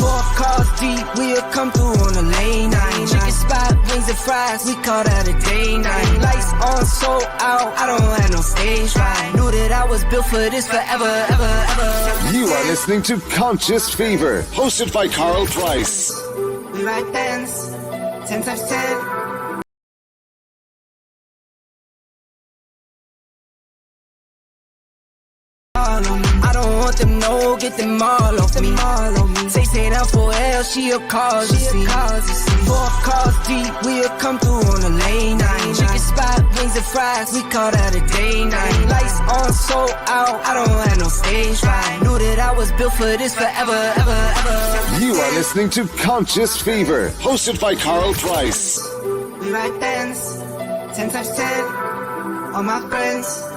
4 cars deep, we'll come through on a late night. Chicken spot, wings and fries, we call that a day night. Lights on, sold out, I don't have no stage right. Knew that I was built for this forever, ever, ever. You are listening to Conscious Fever, hosted by Carl Price. We ride Benz, 10 times 10. I don't want them, no, get them all off me. Say that for L, she'll cause you see. 4 cars deep, we'll come through on a late night. Chicken spot, wings and fries, we call that a day night. Lights on, sold out, I don't have no stage right. Knew that I was built for this forever, ever, ever. You are listening to Conscious Fever, hosted by Carl Price. We ride Benz, 10 times 10, all my friends,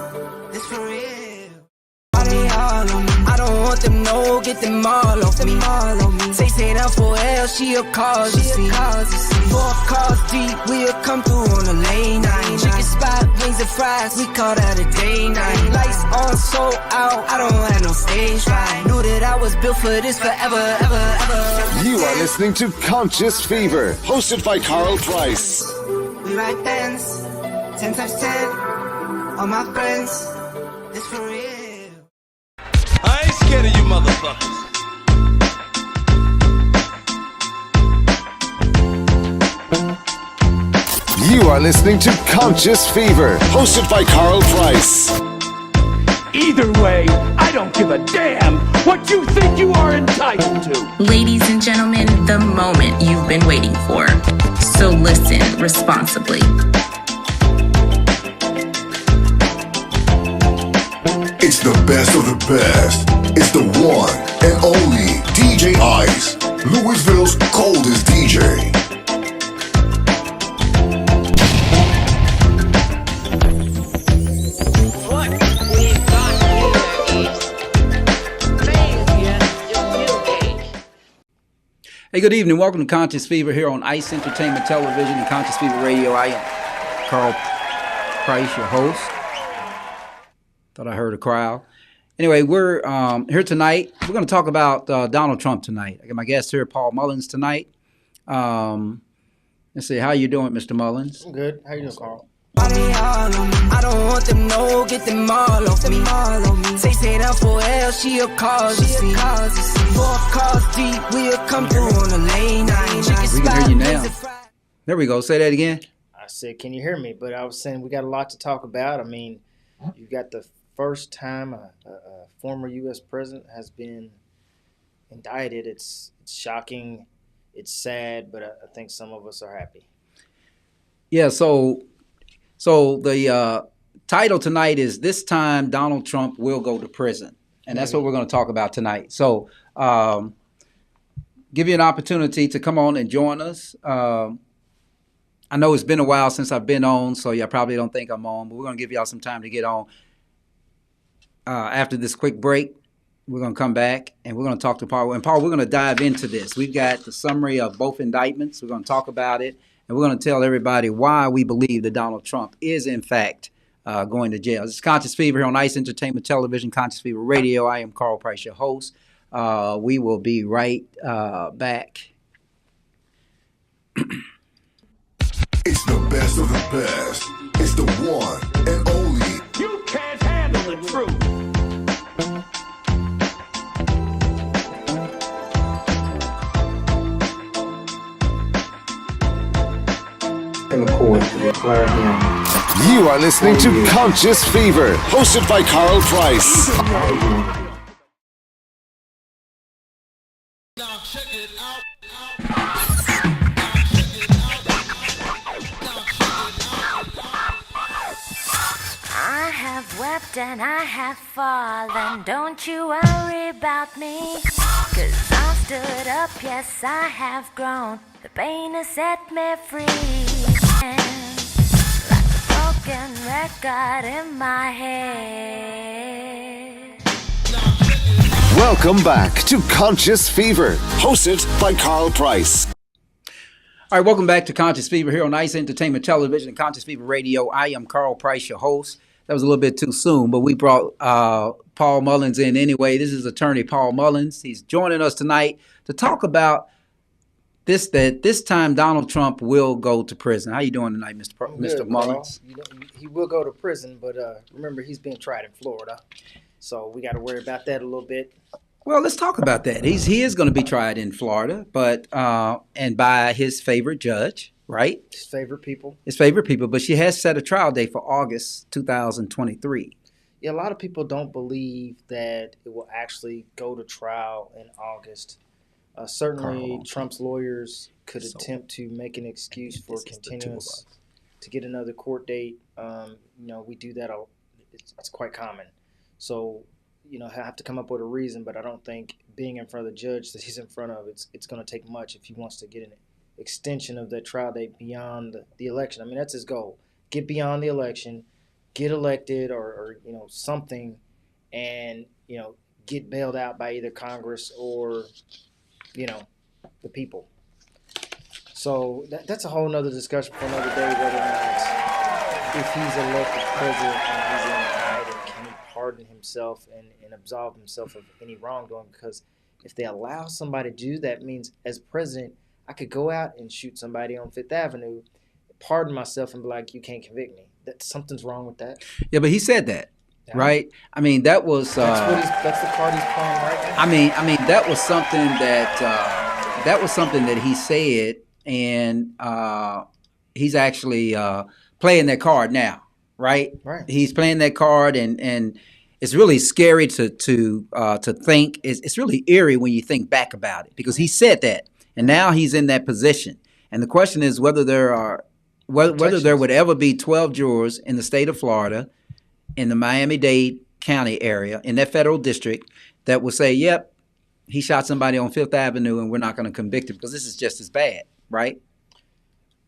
it's for real. I don't want them, no, get them all off me. Say that for L, she'll cause you see. 4 cars deep, we'll come through on a late night. Chicken spot, wings and fries, we call that a day night. Lights on, sold out, I don't have no stage right. Knew that I was built for this forever, ever, ever. You are listening to Conscious Fever, hosted by Carl Price. We ride Benz, 10 times 10, all my friends, it's for real. I ain't scared of you motherfuckers. You are listening to Conscious Fever, hosted by Carl Price. Either way, I don't give a damn what you think you are entitled to. Ladies and gentlemen, the moment you've been waiting for. So listen responsibly. It's the best of the best. It's the one and only DJ Ice, Louisville's coldest DJ. What we've got here is crazy new age. Hey, good evening. Welcome to Conscious Fever here on Ice Entertainment Television and Conscious Fever Radio. I am Carl Price, your host. Thought I heard a crowd. Anyway, we're here tonight. We're going to talk about Donald Trump tonight. I got my guest here, Paul Mullins, tonight. Let's see, how you doing, Mr. Mullins? I'm good. How you doing, Carl? I don't want them, no, get them all off me. Say that for L, she'll cause you see. 4 cars deep, we'll come through on a late night. We can hear you now. There we go. Say that again. I said, can you hear me? But I was saying we got a lot to talk about. I mean, you got the first time a former U.S. president has been indicted. It's shocking. It's sad, but I think some of us are happy. Yeah, so the title tonight is This Time Donald Trump Will Go to Prison. And that's what we're going to talk about tonight. So give you an opportunity to come on and join us. I know it's been a while since I've been on, so y'all probably don't think I'm on, but we're going to give y'all some time to get on. After this quick break, we're going to come back and we're going to talk to Paul. And Paul, we're going to dive into this. We've got the summary of both indictments. We're going to talk about it, and we're going to tell everybody why we believe that Donald Trump is, in fact, going to jail. This is Conscious Fever here on Ice Entertainment Television, Conscious Fever Radio. I am Carl Price, your host. We will be right back. It's the best of the best. It's the one and only. You can't handle the truth. You are listening to Conscious Fever, hosted by Carl Price. Now check it out. I have wept and I have fallen. Don't you worry about me. 'Cause I stood up, yes, I have grown. The pain has set me free. And like a broken record in my head. Welcome back to Conscious Fever, hosted by Carl Price. All right, welcome back to Conscious Fever here on Ice Entertainment Television and Conscious Fever Radio. I am Carl Price, your host. That was a little bit too soon, but we brought Paul Mullins in anyway. This is attorney Paul Mullins. He's joining us tonight to talk about that this time Donald Trump will go to prison. How you doing tonight, Mr. Mullins? You know, he will go to prison, but remember, he's being tried in Florida, so we got to worry about that a little bit. Well, let's talk about that. He is going to be tried in Florida, but and by his favorite judge, right? His favorite people. His favorite people, but she has set a trial date for August 2023. Yeah, a lot of people don't believe that it will actually go to trial in August. Certainly, Trump's lawyers could attempt to make an excuse for continuance to get another court date. We do that. It's quite common. So, have to come up with a reason, but I don't think being in front of the judge that he's in front of, it's going to take much if he wants to get an extension of that trial date beyond the election. I mean, that's his goal. Get beyond the election, get elected or something, and, get bailed out by either Congress or the people. So that's a whole nother discussion for another day, whether or not if he's elected president and he's indicted, can he pardon himself and absolve himself of any wrongdoing? Because if they allow somebody to do that, means as president, I could go out and shoot somebody on Fifth Avenue, pardon myself, and be like, you can't convict me. Something's wrong with that. Yeah, but he said that. Yeah. Right. I mean, that was. That's the card he's playing right now. I mean, that was something that he said, and he's actually playing that card now. Right. Right. He's playing that card, and it's really scary to think. It's really eerie when you think back about it, because he said that, and now he's in that position. And the question is whether there would ever be 12 jurors in the state of Florida, in the Miami-Dade County area, in that federal district, that will say, yep, he shot somebody on Fifth Avenue and we're not going to convict him because this is just as bad, right?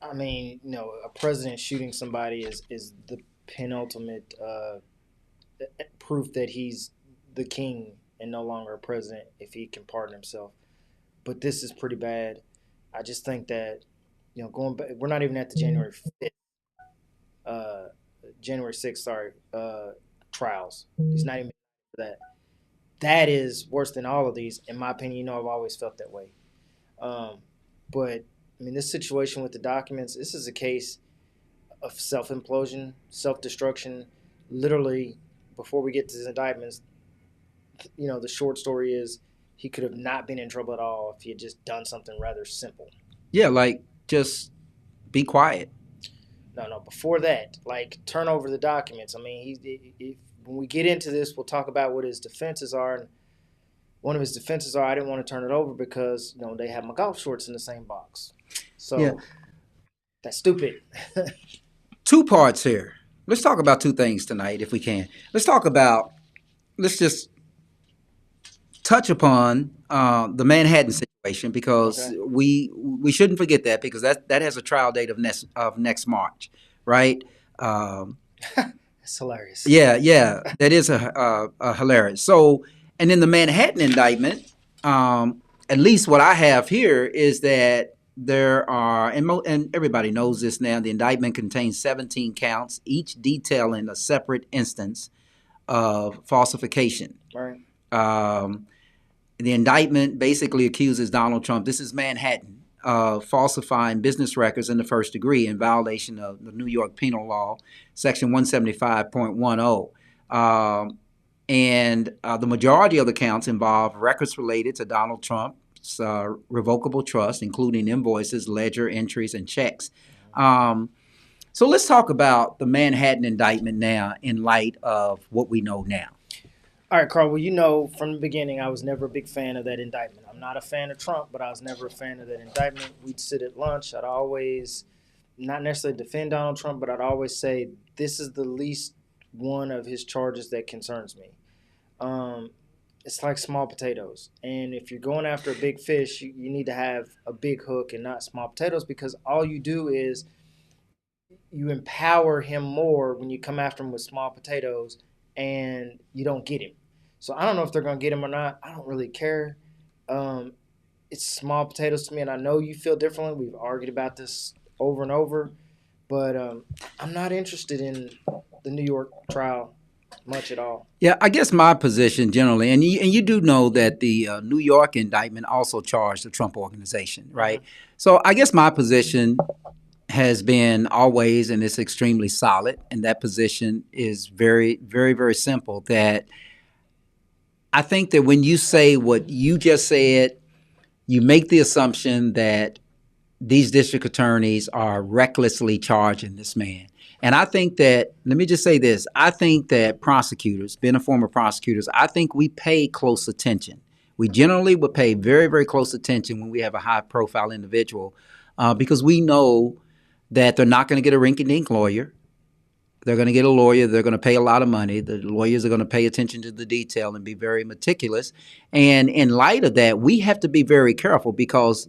I mean, a president shooting somebody is the penultimate proof that he's the king and no longer a president if he can pardon himself. But this is pretty bad. I just think that, going back, we're not even at the January 6th, trials. He's not even for that. That is worse than all of these, in my opinion. I've always felt that way. But, I mean, this situation with the documents, this is a case of self-implosion, self-destruction. Literally, before we get to the indictments, the short story is he could have not been in trouble at all if he had just done something rather simple. Yeah, like just be quiet. No. Before that, turn over the documents. I mean, when we get into this, we'll talk about what his defenses are. And one of his defenses are, I didn't want to turn it over because they have my golf shorts in the same box. So yeah. That's stupid. Two parts here. Let's talk about two things tonight, if we can. Let's just touch upon the Manhattan situation, because we shouldn't forget that, because that has a trial date of next March, right? That's hilarious. Yeah, that is a hilarious. So, and in the Manhattan indictment, at least what I have here is that there are, and everybody knows this now, the indictment contains 17 counts, each detailing a separate instance of falsification. Right. The indictment basically accuses Donald Trump, this is Manhattan, of falsifying business records in the first degree in violation of the New York Penal Law, Section 175.10. And the majority of the counts involve records related to Donald Trump's revocable trust, including invoices, ledger entries, and checks. So let's talk about the Manhattan indictment now in light of what we know now. All right, Carl, well, from the beginning, I was never a big fan of that indictment. I'm not a fan of Trump, but I was never a fan of that indictment. We'd sit at lunch. I'd always, not necessarily defend Donald Trump, but I'd always say this is the least one of his charges that concerns me. It's like small potatoes. And if you're going after a big fish, you need to have a big hook and not small potatoes, because all you do is you empower him more when you come after him with small potatoes and you don't get him. So I don't know if they're going to get him or not. I don't really care. It's small potatoes to me, and I know you feel differently. We've argued about this over and over, but I'm not interested in the New York trial much at all. Yeah, I guess my position generally, and you do know that the New York indictment also charged the Trump organization, right? So I guess my position has been always, and it's extremely solid, and that position is very, very, very simple, that I think that when you say what you just said, you make the assumption that these district attorneys are recklessly charging this man. And I think that, let me just say this, I think that prosecutors, being a former prosecutors, I think we pay close attention. We generally would pay very, very close attention when we have a high profile individual because we know that they're not going to get a rinky-dink lawyer. They're going to get a lawyer. They're going to pay a lot of money. The lawyers are going to pay attention to the detail and be very meticulous. And in light of that, we have to be very careful because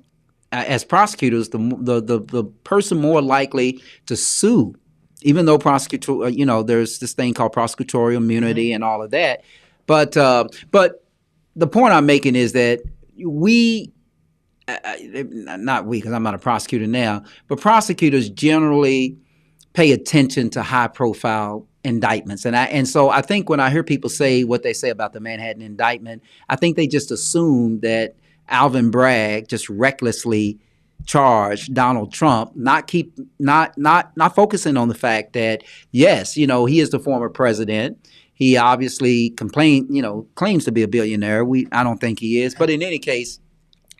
as prosecutors, the person more likely to sue, even though there's this thing called prosecutorial immunity and all of that. But the point I'm making is that not we, because I'm not a prosecutor now, but prosecutors generally pay attention to high profile indictments. And so I think when I hear people say what they say about the Manhattan indictment, I think they just assume that Alvin Bragg just recklessly charged Donald Trump, not focusing on the fact that, yes, he is the former president. He obviously claims to be a billionaire. I don't think he is, but in any case,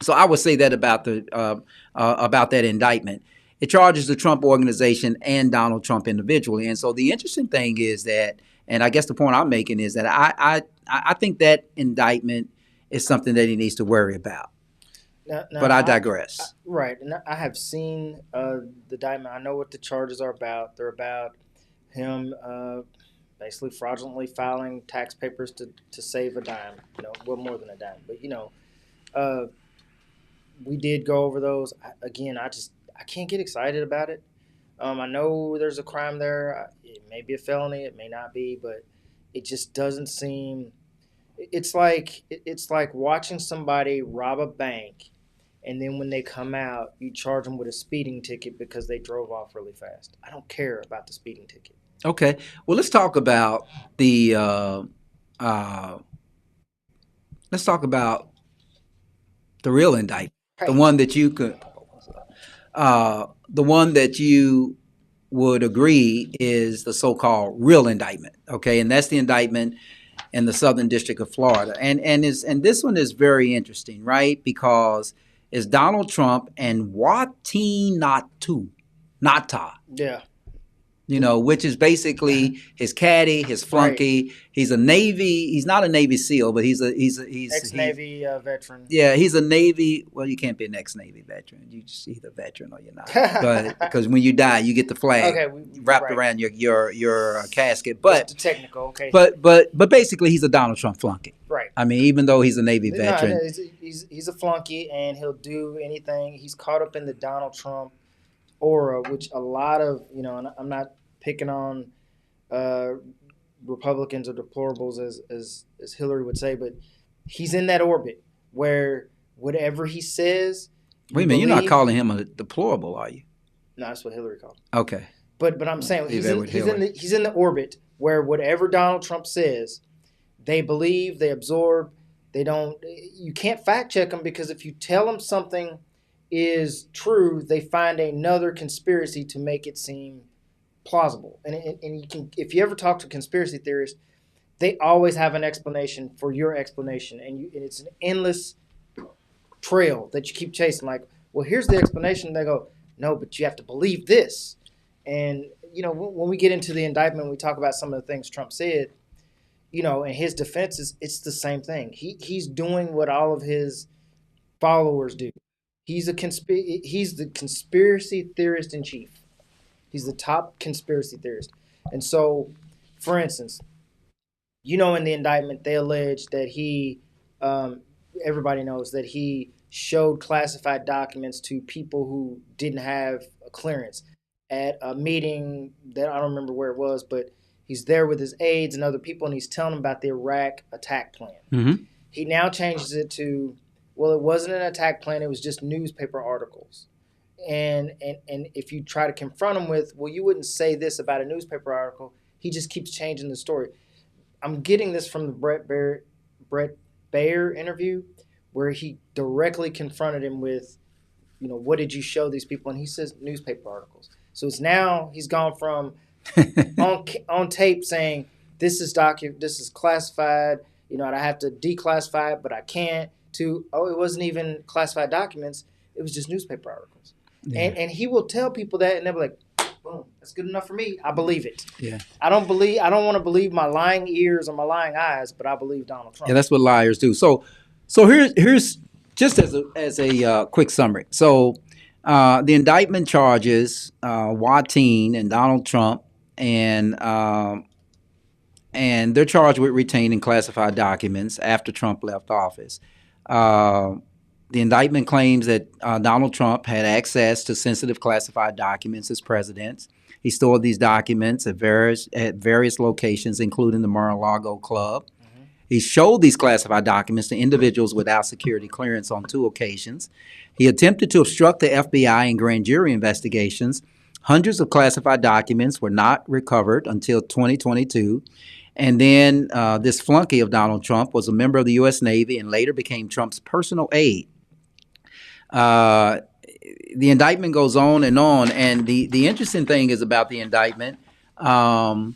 so I would say that about that indictment. It charges the Trump organization and Donald Trump individually. And so the interesting thing is that, and I guess the point I'm making is that I think that indictment is something that he needs to worry about. Now, but I digress. Right. And I have seen the indictment. I know what the charges are about. They're about him basically fraudulently filing tax papers to save a dime. Well, more than a dime. But, we did go over those. I can't get excited about it. I know there's a crime there. It may be a felony. It may not be. But it just doesn't seem – it's like watching somebody rob a bank, and then when they come out, you charge them with a speeding ticket because they drove off really fast. I don't care about the speeding ticket. Okay. Well, let's talk about the real indictment, the one that you could, the one that you would agree is the so-called real indictment. Okay, and that's the indictment in the Southern District of Florida, and this one is very interesting, right? Because it's Donald Trump and Watine Nata. Yeah. Which is basically his caddy, his flunky. Right. He's not a Navy SEAL, but he's ex-Navy veteran. Yeah, he's a Navy. Well, you can't be an ex-Navy veteran. You just either veteran or you're not. But because when you die, you get the flag wrapped around your casket. But the technical, okay. But basically, he's a Donald Trump flunky. Right. I mean, even though he's a Navy veteran, no, he's a flunky, and he'll do anything. He's caught up in the Donald Trump aura, which a lot of, and I'm not picking on Republicans or deplorables as Hillary would say, but he's in that orbit where whatever he says. Wait a minute, you're not calling him a deplorable, are you? No, that's what Hillary called him. Okay. But I'm saying he's in the orbit where whatever Donald Trump says, they believe, they absorb, you can't fact check them, because if you tell them something is true, they find another conspiracy to make it seem plausible. And you can, if you ever talk to conspiracy theorists, they always have an explanation for your explanation, and it's an endless trail that you keep chasing. Like, well, here's the explanation. They go, no, but you have to believe this. And when we get into the indictment, we talk about some of the things Trump said. And his defense is it's the same thing. He's doing what all of his followers do. He's the conspiracy theorist in chief. He's the top conspiracy theorist. And so, for instance, in the indictment, they allege that he, everybody knows that he showed classified documents to people who didn't have a clearance at a meeting that I don't remember where it was, but he's there with his aides and other people, and he's telling them about the Iraq attack plan. Mm-hmm. He now changes it to, well, it wasn't an attack plan, it was just newspaper articles. And if you try to confront him with, well, you wouldn't say this about a newspaper article, he just keeps changing the story. I'm getting this from the Brett Baer interview, where he directly confronted him with, what did you show these people? And he says newspaper articles. So it's now he's gone from on tape saying this is classified. I have to declassify it, but I can't. To it wasn't even classified documents. It was just newspaper articles. Yeah. And he will tell people that, and they'll be like, boom, that's good enough for me. I believe it. Yeah. I don't want to believe my lying ears or my lying eyes, but I believe Donald Trump. Yeah, that's what liars do. So here's just as a quick summary. So the indictment charges Wateen and Donald Trump, and they're charged with retaining classified documents after Trump left office. The indictment claims that Donald Trump had access to sensitive classified documents as president. He stored these documents at various locations, including the Mar-a-Lago Club. Mm-hmm. He showed these classified documents to individuals without security clearance on 2 occasions. He attempted to obstruct the FBI and grand jury investigations. Hundreds of classified documents were not recovered until 2022. And then this flunky of Donald Trump was a member of the U.S. Navy and later became Trump's personal aide. The indictment goes on, and the interesting thing is about the indictment, and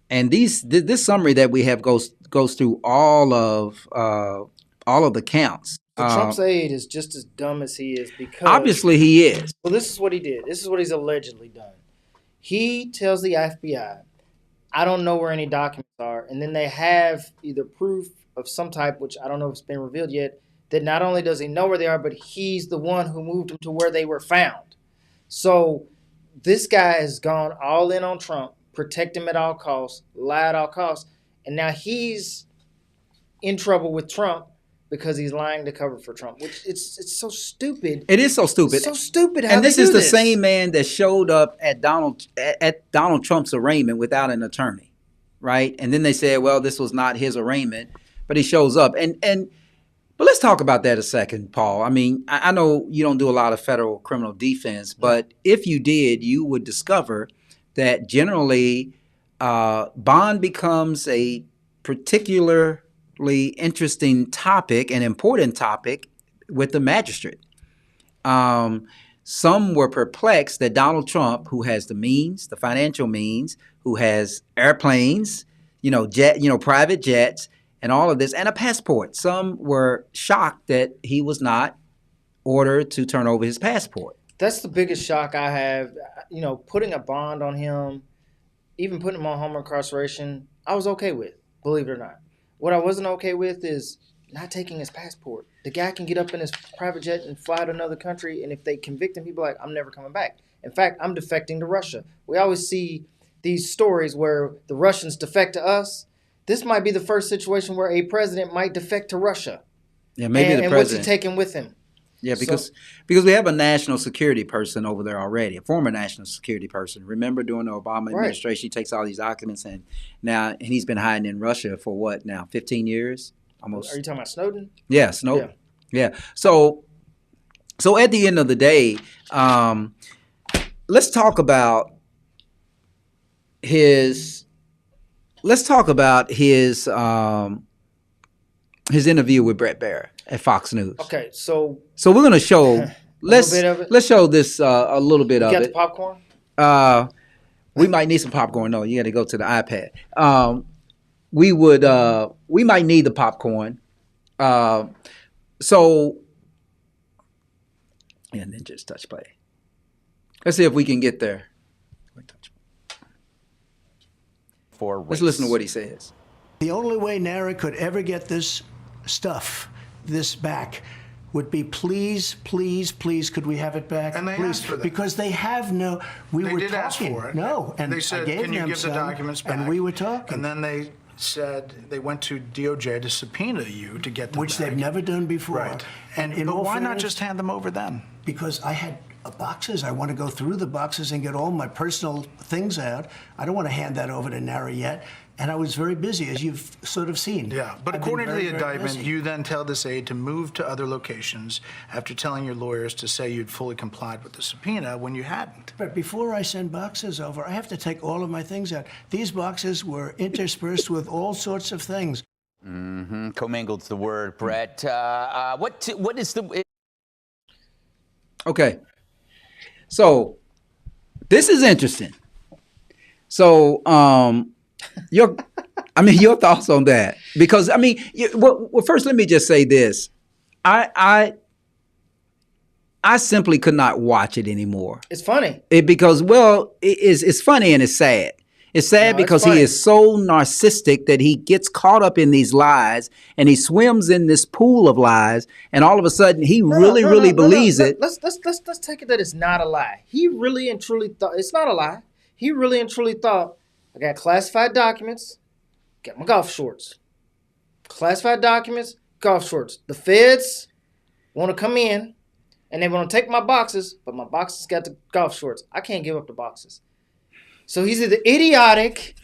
this summary that we have goes through all of the counts. Trump's aide is just as dumb as he is, because obviously he is. Well, this is what he did. This is what he's allegedly done. He tells the FBI, I don't know where any documents are, and then they have either proof of some type, which I don't know if it's been revealed yet, that not only does he know where they are, but he's the one who moved them to where they were found. So this guy has gone all in on Trump, protect him at all costs, lie at all costs, and now he's in trouble with Trump because he's lying to cover for Trump, which it's so stupid. It is so stupid. It's so stupid how and this they do is the same man that showed up at Donald Trump's arraignment without an attorney, right? And then they said, well, this was not his arraignment, but he shows up. But let's talk about that a second, Paul. I mean, I know you don't do a lot of federal criminal defense, but if you did, you would discover that generally bond becomes a particularly interesting topic, an important topic with the magistrate. Some were perplexed that Donald Trump, who has the means, the financial means, who has airplanes, private jets, and all of this, and a passport. Some were shocked that he was not ordered to turn over his passport. That's the biggest shock I have. Putting a bond on him, even putting him on home incarceration, I was okay with, believe it or not. What I wasn't okay with is not taking his passport. The guy can get up in his private jet and fly to another country, and if they convict him, he'd be like, I'm never coming back. In fact, I'm defecting to Russia. We always see these stories where the Russians defect to us. This might be the first situation where a president might defect to Russia. Yeah, maybe the president. And what's he taking with him? Yeah, because we have a national security person over there already, a former national security person. Remember during the Obama administration, he takes all these documents and he's been hiding in Russia for what now, 15 years? Almost. Are you talking about Snowden? Yeah, Snowden. Yeah. So at the end of the day, let's talk about his interview with Brett Baer at Fox News. Okay, so we're gonna show let's show this a little bit of it. You got the popcorn? We might need some popcorn. No, you got to go to the iPad. We might need the popcorn. And then just touch play. Let's see if we can get there. Let's listen to what he says. The only way NARA could ever get this back, would be please, please, please, could we have it back? And they please, asked for that. Because they have no. We they were did talking. Ask for it. No, and they said, I gave "Can you them give the documents back?" And we were talking. And then they said they went to DOJ to subpoena you to get them which back. they've never done before. Right. But why not just hand them over then? Because I had boxes. I want to go through the boxes and get all my personal things out. I don't want to hand that over to NARA yet. And I was very busy, as you've sort of seen. Yeah, but I've been according to very, the very indictment, busy. you then tell this aide to move to other locations after telling your lawyers to say you'd fully complied with the subpoena when you hadn't. But before I send boxes over, I have to take all of my things out. These boxes were interspersed with all sorts of things. Mm-hmm. Commingled's the word, Brett. What is the... Okay. So this is interesting. So, your thoughts on that? Because well, first let me just say this: I simply could not watch it anymore. It's funny. Because it's funny and it's sad. It's sad because he is so narcissistic that he gets caught up in these lies and he swims in this pool of lies, and all of a sudden he really believes it. Let's take it that it's not a lie. He really and truly thought it's not a lie. He really and truly thought, I got classified documents, got my golf shorts. Classified documents, golf shorts. The feds want to come in and they want to take my boxes, but my boxes got the golf shorts. I can't give up the boxes. So he's either idiotic,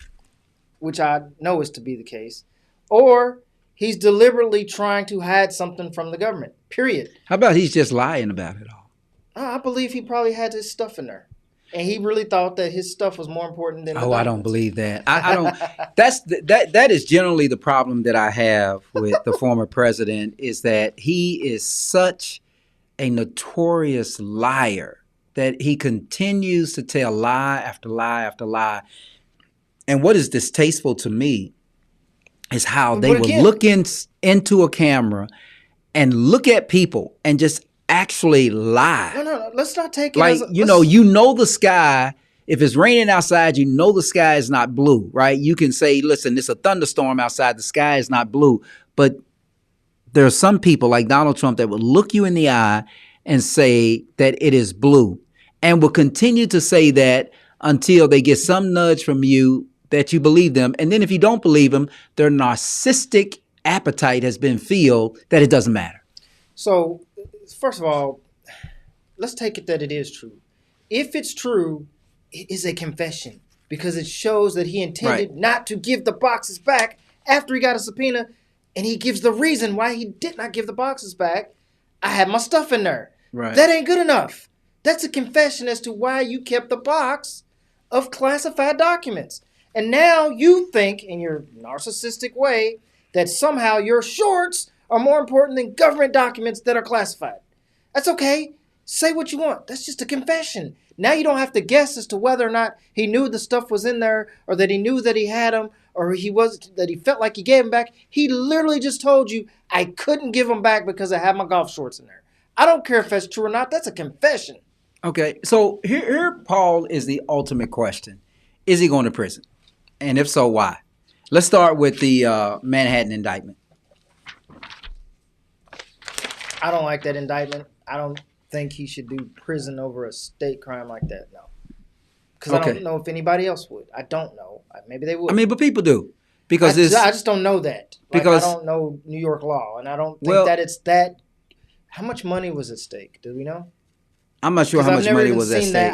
which I know is to be the case, or he's deliberately trying to hide something from the government, period. How about he's just lying about it all? I believe he probably had his stuff in there. And he really thought that his stuff was more important than the I don't believe that. I don't. That is generally the problem that I have with the former president, is that he is such a notorious liar that he continues to tell lie after lie after lie. And what is distasteful to me is how they will look into a camera and look at people and just actually lie. No. Let's not take it like, as a, you know the sky. If it's raining outside, you know the sky is not blue, right? You can say, listen, it's a thunderstorm outside. The sky is not blue. But there are some people like Donald Trump that will look you in the eye and say that it is blue, and will continue to say that until they get some nudge from you that you believe them. And then if you don't believe them, their narcissistic appetite has been filled that it doesn't matter. So, first of all, let's take it that it is true. If it's true, it is a confession, because it shows that he intended not to give the boxes back after he got a subpoena, and he gives the reason why he did not give the boxes back. I had my stuff in there. Right. That ain't good enough. That's a confession as to why you kept the box of classified documents. And now you think, in your narcissistic way, that somehow your shorts are more important than government documents that are classified. That's okay. Say what you want. That's just a confession. Now you don't have to guess as to whether or not he knew the stuff was in there, or that he knew that he had them, or that he felt like he gave them back. He literally just told you, I couldn't give them back because I had my golf shorts in there. I don't care if that's true or not. That's a confession. Okay, so here, Paul, is the ultimate question. Is he going to prison? And if so, why? Let's start with the Manhattan indictment. I don't like that indictment. I don't think he should do prison over a state crime like that, no. Because I don't know if anybody else would. I don't know. Maybe they would. I mean, but people do. Because I just don't know that. Because I don't know New York law, and I don't think that it's that. How much money was at stake? Do we know? I'm not sure how much money was at stake.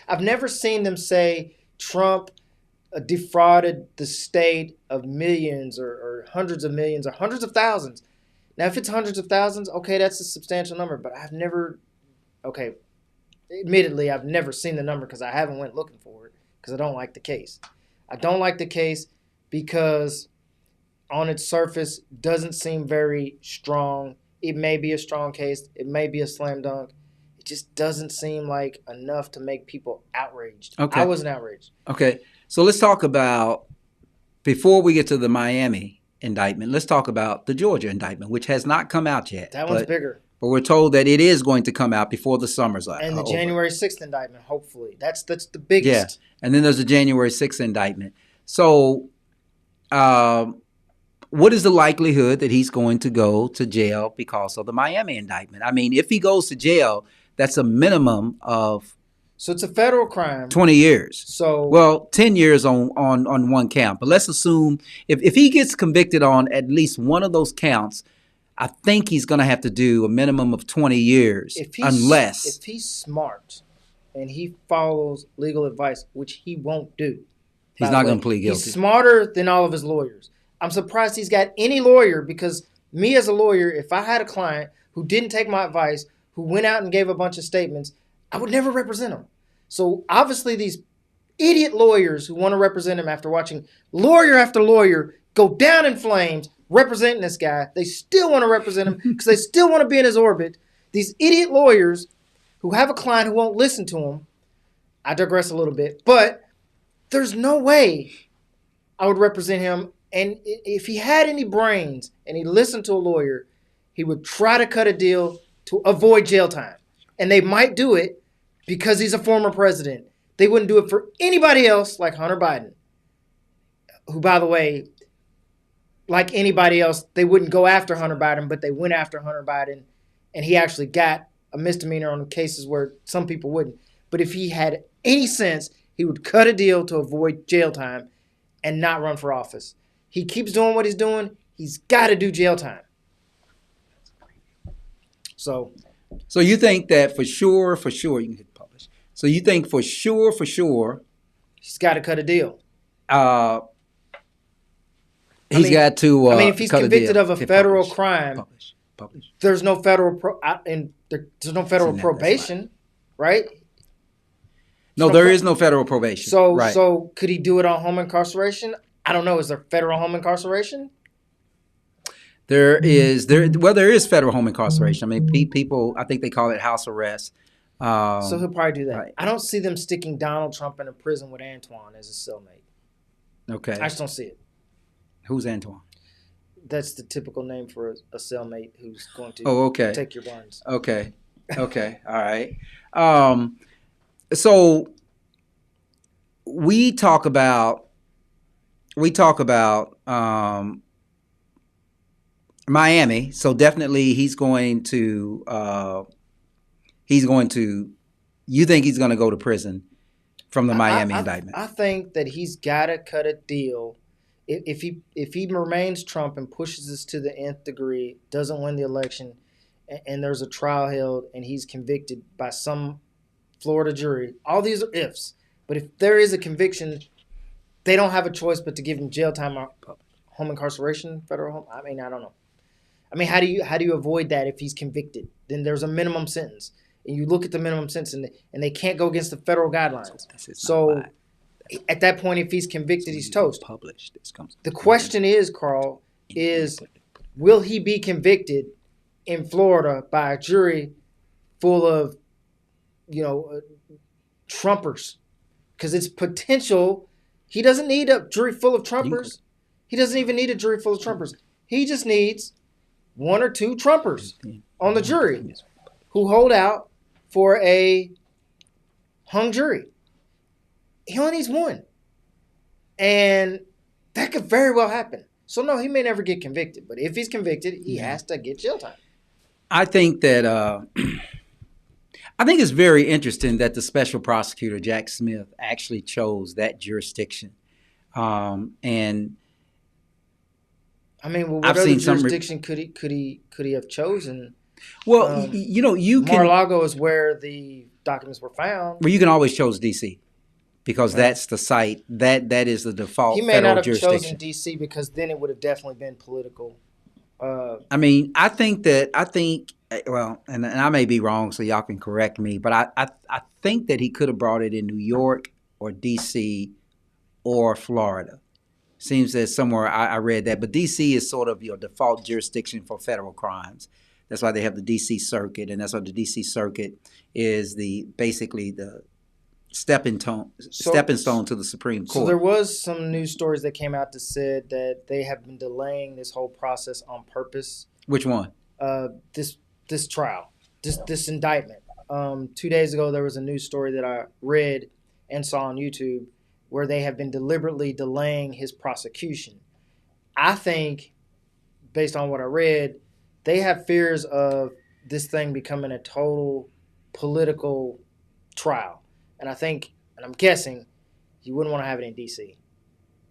I've never seen them say Trump defrauded the state of millions or hundreds of millions or hundreds of thousands. Now, if it's hundreds of thousands, okay, that's a substantial number. But admittedly, I've never seen the number because I haven't went looking for it because I don't like the case. I don't like the case because on its surface doesn't seem very strong. It may be a strong case. It may be a slam dunk. It just doesn't seem like enough to make people outraged. Okay. I wasn't outraged. Okay. So let's talk about, before we get to the Miami indictment, let's talk about the Georgia indictment, which has not come out yet. That one's bigger. But we're told that it is going to come out before the summer's over. And the January 6th indictment, hopefully. That's the biggest. Yeah. And then there's the January 6th indictment. So what is the likelihood that he's going to go to jail because of the Miami indictment? I mean, if he goes to jail, that's a minimum of... So it's a federal crime. 20 years. So... Well, 10 years on one count. But let's assume if he gets convicted on at least one of those counts, I think he's going to have to do a minimum of 20 years, If he's smart and he follows legal advice, which he won't do, He's by not the way. going to plead guilty. He's smarter than all of his lawyers. I'm surprised he's got any lawyer, because me as a lawyer, if I had a client who didn't take my advice, who went out and gave a bunch of statements, I would never represent him. So obviously these idiot lawyers who want to represent him, after watching lawyer after lawyer go down in flames representing this guy, they still want to represent him because they still want to be in his orbit. These idiot lawyers who have a client who won't listen to him. I digress a little bit, but there's no way I would represent him. And if he had any brains and he listened to a lawyer, he would try to cut a deal to avoid jail time. And they might do it because he's a former president. They wouldn't do it for anybody else like Hunter Biden, who, by the way, like anybody else, they wouldn't go after Hunter Biden, but they went after Hunter Biden, and he actually got a misdemeanor on cases where some people wouldn't. But if he had any sense, he would cut a deal to avoid jail time and not run for office. He keeps doing what he's doing. He's got to do jail time. So you think that for sure, you can hit publish. So you think for sure, he's got to cut a deal. He's got to. If he's convicted of a federal crime, publish. There's no federal there's no federal probation, right? No, there is no federal probation. So, right. So could he do it on home incarceration? I don't know. Is there federal home incarceration? There is federal home incarceration. I mean, people, I think they call it house arrest. So he'll probably do that. Right. I don't see them sticking Donald Trump in a prison with Antoine as a cellmate. Okay. I just don't see it. Who's Antoine? That's the typical name for a cellmate who's going to take your buns. Okay. All right. So we talk about Miami. So definitely he's going to you think he's going to go to prison from the Miami indictment? I think that he's got to cut a deal. If he remains Trump and pushes this to the nth degree, doesn't win the election, and there's a trial held and he's convicted by some Florida jury, all these are ifs. But if there is a conviction, they don't have a choice but to give him jail time or home incarceration, federal home. I mean, I don't know. I mean, how do you avoid that if he's convicted? Then there's a minimum sentence. And you look at the minimum sentence and they can't go against the federal guidelines. So at that point, if he's convicted, he's toast. The question is, Carl, will he be convicted in Florida by a jury full of, Trumpers? Because it's potential. He doesn't need a jury full of Trumpers. He doesn't even need a jury full of Trumpers. He just needs one or two Trumpers on the jury who hold out for a hung jury. He only needs one. And that could very well happen. So, no, he may never get convicted. But if he's convicted, he has to get jail time. I think that I think it's very interesting that the special prosecutor, Jack Smith, actually chose that jurisdiction. And I mean, what other jurisdiction could he have chosen? Well, you can. Mar-a-Lago is where the documents were found. Well, you can always choose D.C. because that's the site that is the default he may federal not have jurisdiction. chosen D.C. because then it would have definitely been political. I mean, I think, well, and I may be wrong, so y'all can correct me, but I think that he could have brought it in New York or D.C. or Florida. Seems that somewhere I read that, but D.C. is sort of your default jurisdiction for federal crimes. That's why they have the D.C. Circuit, and that's why the D.C. Circuit is basically the stepping stone to the Supreme Court. So there was some news stories that came out that said that they have been delaying this whole process on purpose. Which one? This trial, this indictment. 2 days ago, there was a news story that I read and saw on YouTube where they have been deliberately delaying his prosecution. I think, based on what I read, they have fears of this thing becoming a total political trial. And I think, and I'm guessing, you wouldn't want to have it in D.C.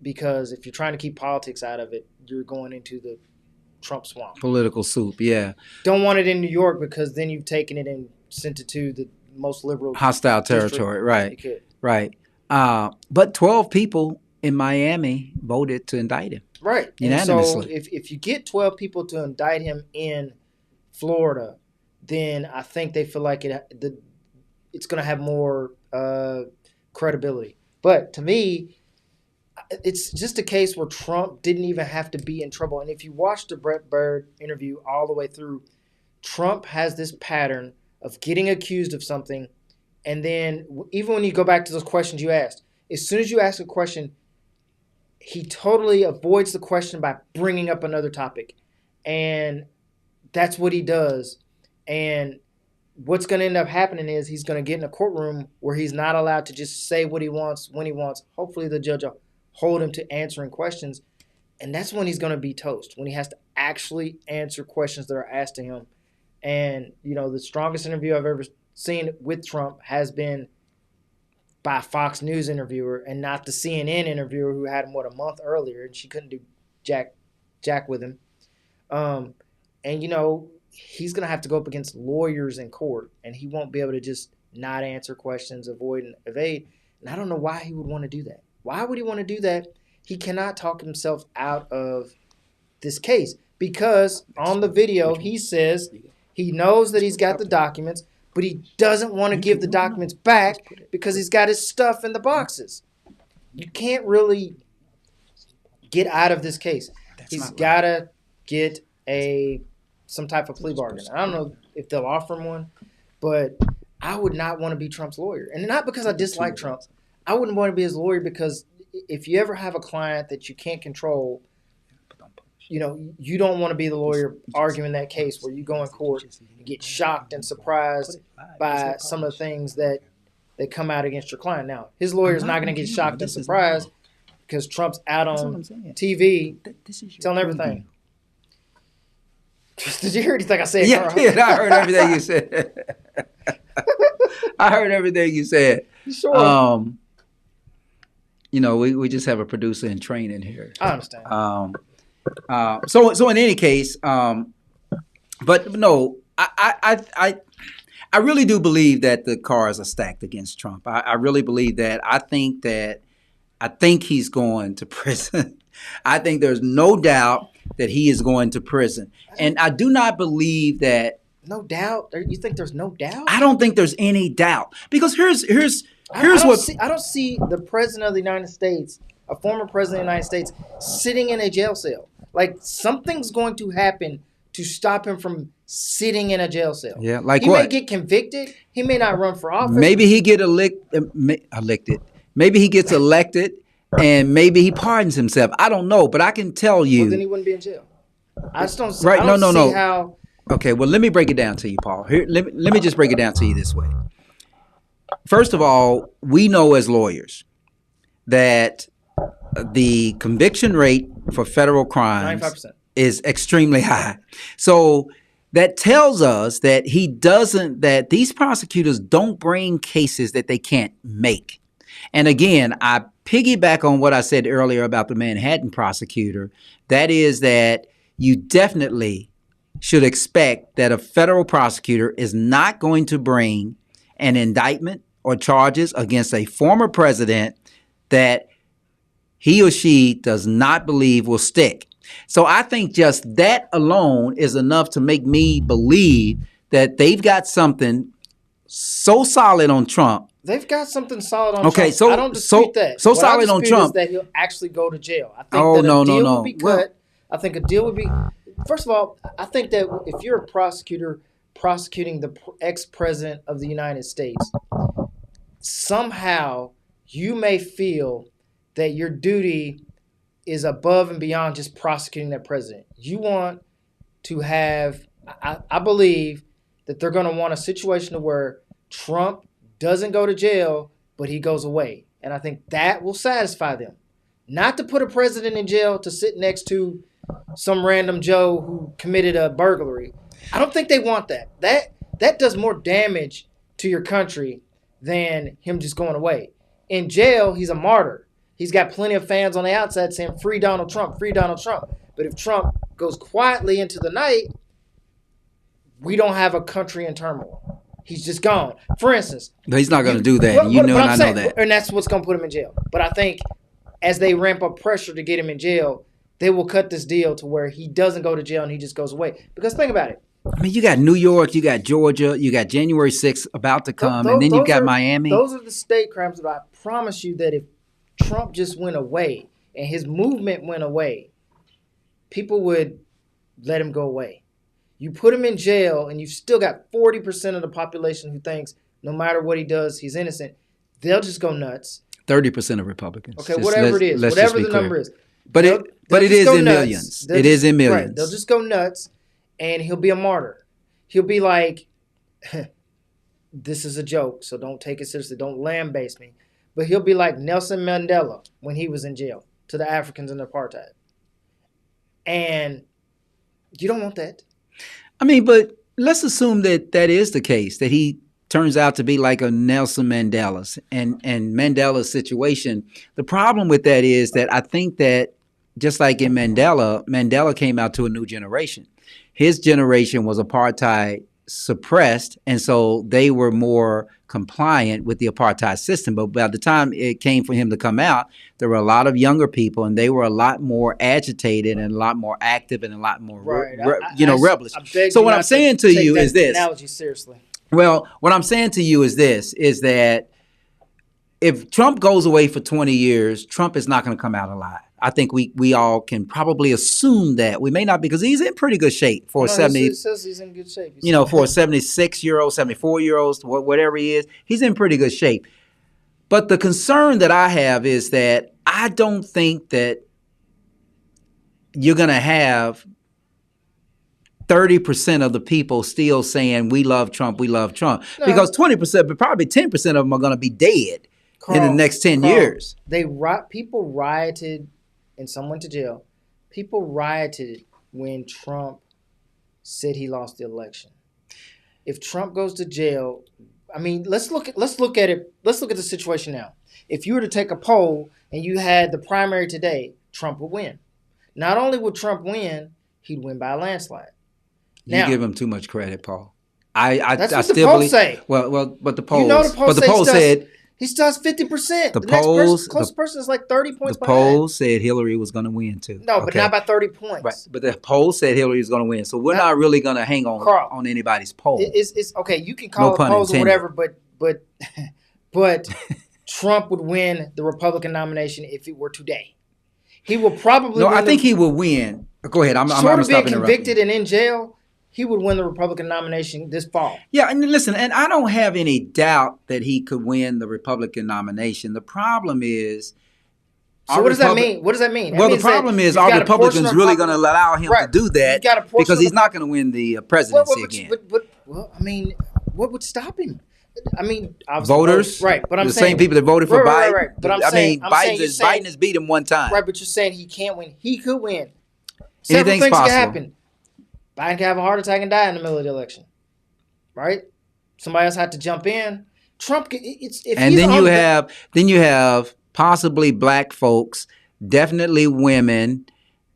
because if you're trying to keep politics out of it, you're going into the Trump swamp. Political soup, yeah. Don't want it in New York because then you've taken it and sent it to the most liberal hostile territory, right? Right. But 12 people in Miami voted to indict him. Right. Unanimously. And so if you get 12 people to indict him in Florida, then I think they feel like it's going to have more credibility. But to me, it's just a case where Trump didn't even have to be in trouble. And if you watch the Brett Byrd interview all the way through, Trump has this pattern of getting accused of something. And then even when you go back to those questions you asked, as soon as you ask a question, he totally avoids the question by bringing up another topic. And that's what he does. And what's going to end up happening is he's going to get in a courtroom where he's not allowed to just say what he wants when he wants. Hopefully the judge will hold him to answering questions. And that's when he's going to be toast, when he has to actually answer questions that are asked to him. And, the strongest interview I've ever seen with Trump has been by a Fox News interviewer and not the CNN interviewer who had him, a month earlier, and she couldn't do jack with him. He's going to have to go up against lawyers in court, and he won't be able to just not answer questions, avoid and evade. And I don't know why he would want to do that. Why would he want to do that? He cannot talk himself out of this case because on the video he says he knows that he's got the documents, but he doesn't want to give the documents back because he's got his stuff in the boxes. You can't really get out of this case. He's got to get some type of plea bargain. I don't know if they'll offer him one, but I would not want to be Trump's lawyer. And not because I dislike Trump. I wouldn't want to be his lawyer because if you ever have a client that you can't control, you don't want to be the lawyer arguing that case where you go in court and get shocked and surprised by some of the things that come out against your client. Now, his lawyer is not going to get shocked and surprised because Trump's out on TV telling everything. Did you hear anything I said? Yeah, I heard everything you said. I heard everything you said. Sure. We just have a producer in training here. I understand. So in any case, but no, I really do believe that the cards are stacked against Trump. I really believe that. I think he's going to prison. I think there's no doubt that he is going to prison. And I do not believe that. No doubt? You think there's no doubt? I don't think there's any doubt. Because here's I don't see the president of the United States, a former president of the United States, sitting in a jail cell. Like something's going to happen to stop him from sitting in a jail cell. Yeah, like he what? May get convicted. He may not run for office. Maybe he get elected. Maybe he gets elected, and maybe he pardons himself. I don't know, but I can tell you. Well, then he wouldn't be in jail. I just don't. Right? I don't No. see how. Okay, well, let me break it down to you, Paul. Here, let me just break it down to you this way. First of all, we know as lawyers that the conviction rate for federal crimes 95%. is extremely high. So that tells us that that these prosecutors don't bring cases that they can't make. And again, I piggyback on what I said earlier about the Manhattan prosecutor. That is that you definitely should expect that a federal prosecutor is not going to bring an indictment or charges against a former president that he or she does not believe will stick. So I think just that alone is enough to make me believe that they've got something so solid on Trump. They've got something solid on Okay, Trump. so- I don't dispute that. so What I solid on dispute Trump. is that he'll actually go to jail. I think Oh, that no, a deal no. would be cut. Well- I think a deal would be. First of all, I think that if you're a prosecutor prosecuting the ex-president of the United States, somehow you may feel that your duty is above and beyond just prosecuting that president. You want to have, I believe that they're going to want a situation where Trump doesn't go to jail, but he goes away. And I think that will satisfy them. Not to put a president in jail to sit next to some random Joe who committed a burglary. I don't think they want that. That does more damage to your country than him just going away. In jail, he's a martyr. He's got plenty of fans on the outside saying, "Free Donald Trump, free Donald Trump." But if Trump goes quietly into the night, we don't have a country in turmoil. He's just gone. For instance. But he's not going to do that. And I know that. And that's what's going to put him in jail. But I think as they ramp up pressure to get him in jail, they will cut this deal to where he doesn't go to jail and he just goes away. Because think about it. I mean, you got New York, you got Georgia, you got January 6th about to come, and then you got Miami. Those are the state crimes, but I promise you that if Trump just went away and his movement went away, people would let him go away. You put him in jail and you've still got 40% of the population who thinks no matter what he does, he's innocent. They'll just go nuts. 30% of Republicans. Okay, whatever it is, whatever the number is. But it is in millions. It is in millions. Right, they'll just go nuts. And he'll be a martyr. He'll be like, this is a joke, so don't take it seriously. Don't lambaste me. But he'll be like Nelson Mandela when he was in jail to the Africans in apartheid. And you don't want that. I mean, but let's assume that that is the case, that he turns out to be like a Nelson Mandela and Mandela's situation. The problem with that is that I think that just like in Mandela came out to a new generation. His generation was apartheid suppressed, and so they were more compliant with the apartheid system. But by the time it came for him to come out, there were a lot of younger people, and they were a lot more agitated and a lot more active and a lot more, rebellious. So what I'm saying to you is this. Analogy seriously. Well, what I'm saying to you is this, is that if Trump goes away for 20 years, Trump is not going to come out alive. I think we all can probably assume that. We may not, because he's in pretty good shape for 70. He says he's in good shape. For a 76-year-old, 74-year-old, whatever he is, he's in pretty good shape. But the concern that I have is that I don't think that you're going to have 30% of the people still saying we love Trump, we love Trump. No. Because 20%, but probably 10% of them are going to be dead in the next 10 years. People rioted and some went to jail. People rioted when Trump said he lost the election. If Trump goes to jail, I mean, let's look at it. Let's look at the situation now. If you were to take a poll and you had the primary today, Trump would win. Not only would Trump win, he'd win by a landslide. You give him too much credit, Paul. I what still the polls believe. Say. Well, but the polls. You know the polls but the poll said. He still has 50%. The polls, close person is like 30 points behind. The behind. polls said Hillary was going to win too. No, but not by 30 points. Right, but the poll said Hillary was going to win. So we're not really going to hang on anybody's poll. It's okay. You can call it polls or whatever, but Trump would win the Republican nomination if it were today. He will probably. No, I think he will win. Go ahead. I'm short of being interrupting. Convicted and in jail, he would win the Republican nomination this fall. Yeah, and listen, and I don't have any doubt that he could win the Republican nomination. The problem is... So what does that mean? What does that mean? Well, the problem is, are Republicans really going to allow him to do that? Because he's not going to win the presidency again. Well, I mean, what would stop him? I mean, voters, right? But I'm the saying same people that voted for Biden. Right. But Biden has beat him one time. Right, but you're saying he can't win. He could win. Anything's things possible. Can happen. Biden can have a heart attack and die in the middle of the election, right? Somebody else had to jump in. Trump. Then you have possibly black folks, definitely women,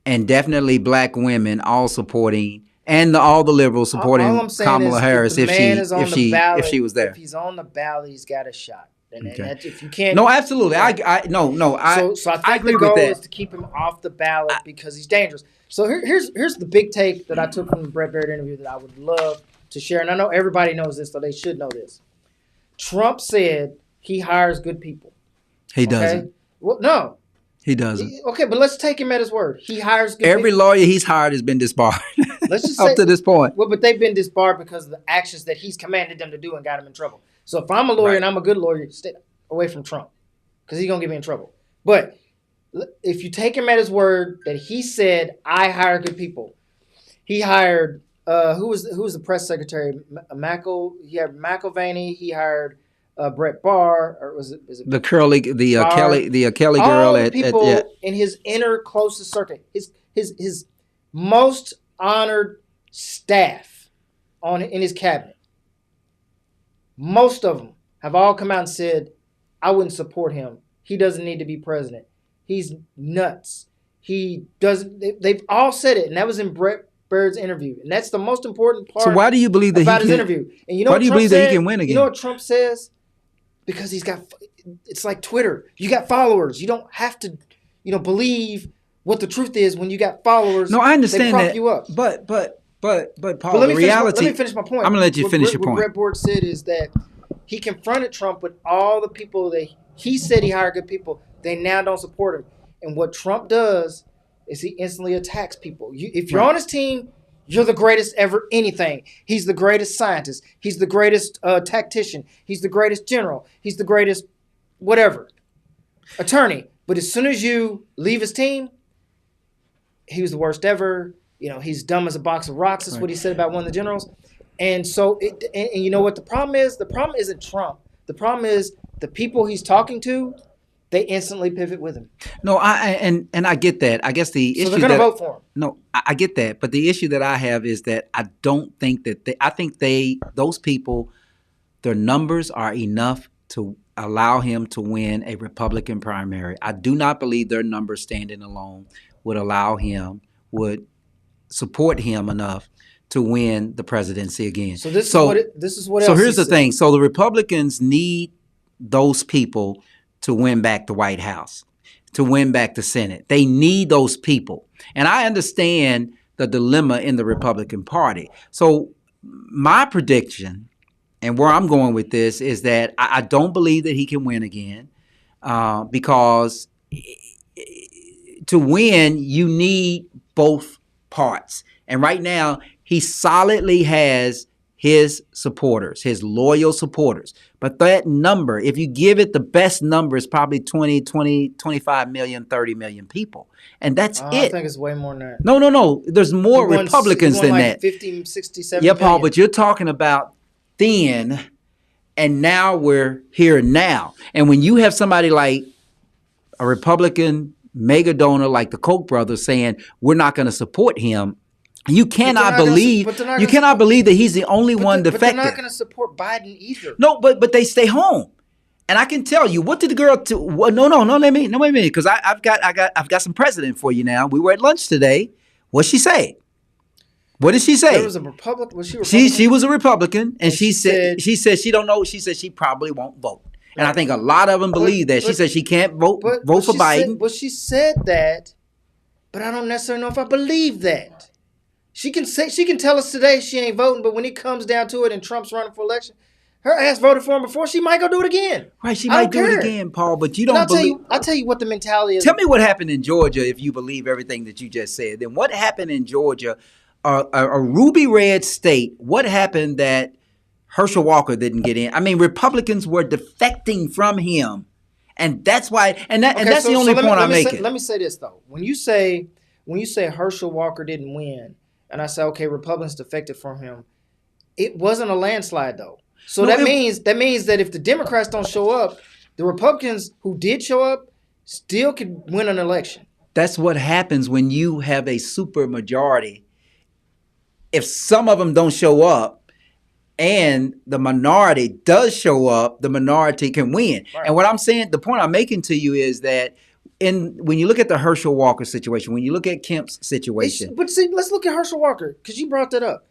and definitely black women all supporting. And all the liberals supporting Kamala Harris if she was there. If he's on the ballot, he's got a shot. And if you can't, no, absolutely. So I think I agree the goal with that. is to keep him off the ballot because he's dangerous. So here's the big take that I took from the Brett Baird interview that I would love to share, and I know everybody knows this, so they should know this. Trump said he hires good people. He doesn't. Well, no. He doesn't. Okay, but let's take him at his word. He hires good Every people. lawyer he's hired has been disbarred. Let's just up to this point. Well, but they've been disbarred because of the actions that he's commanded them to do and got him in trouble. So if I'm a lawyer and I'm a good lawyer, stay away from Trump because he's gonna get me in trouble. But if you take him at his word that he said, "I hire good people," he hired who was the press secretary? He hired McElvaney. He hired Brett Barr, or was it the Kelly girl all the people in his inner closest circle, his most honored staff in his cabinet. Most of them have all come out and said, "I wouldn't support him. He doesn't need to be president. He's nuts. He doesn't." They've all said it, and that was in Brett Baird's interview, and that's the most important part. So why do you believe that about his interview? And you know why do you believe that he can win again? You know what Trump says? Because it's like Twitter. You got followers. You don't have to believe what the truth is when you got followers. No, I understand they prop that. you up. But Paul, But the reality. let me finish my point. I'm gonna let you finish your What point. Brett Borg said is that he confronted Trump with all the people that he said he hired good people. They now don't support him. And what Trump does is he instantly attacks people. If you're on his team, you're the greatest ever anything. He's the greatest scientist. He's the greatest tactician. He's the greatest general. He's the greatest whatever. Attorney. But as soon as you leave his team, he was the worst ever. He's dumb as a box of rocks. That's what he said about one of the generals. And so, and you know what the problem is? The problem isn't Trump. The problem is the people he's talking to, they instantly pivot with him. No, I get that. I guess the issue they're going to vote for him. No, I get that. But the issue that I have is that I don't think that I think those people, their numbers are enough to allow him to win a Republican primary. I do not believe their numbers standing alone would support him enough to win the presidency again. So this is what. So here's the thing. So the Republicans need those people to win back the White House, to win back the Senate. They need those people. And I understand the dilemma in the Republican Party. So my prediction, and where I'm going with this, is that I don't believe that he can win again because to win, you need both parts. And right now, he solidly has his supporters, his loyal supporters. But that number, if you give it the best number, is probably 20, 25 million, 30 million people. And that's it. I think it's way more than that. No. There's more Republicans than like that. 50, 60, 70 Yeah, Paul, million. but you're talking about then, and now we're here now. And when you have somebody like a Republican mega donor like the Koch brothers saying, we're not going to support him, you cannot believe that he's the only one defective. But they're not going to support Biden either. No, but they stay home, and I can tell you what did the girl? Let me, because I've got some precedent for you now. We were at lunch today. What'd she say? What did she say? There was a Republican. Was she Republican? She was a Republican, and she said she don't know. She said she probably won't vote, and I think a lot of them believe that. She said she can't vote for Biden. She said that, but I don't necessarily know if I believe that. She can tell us today she ain't voting, but when it comes down to it and Trump's running for election, her ass voted for him before. She might go do it again. Right, she might do it again, Paul. But you don't believe. I'll tell you what the mentality is. Tell me what happened in Georgia if you believe everything that you just said. Then what happened in Georgia, a ruby red state? What happened that Herschel Walker didn't get in? I mean, Republicans were defecting from him, and that's why. And that's the only point I'm making. Let me say this though: when you say Herschel Walker didn't win. And I say, okay, Republicans defected from him. It wasn't a landslide, though. So that means that if the Democrats don't show up, the Republicans who did show up still could win an election. That's what happens when you have a super majority. If some of them don't show up and the minority does show up, the minority can win. Right. And what I'm saying, the point I'm making to you is that when you look at the Herschel Walker situation, when you look at Kemp's situation. But see, let's look at Herschel Walker, because you brought that up.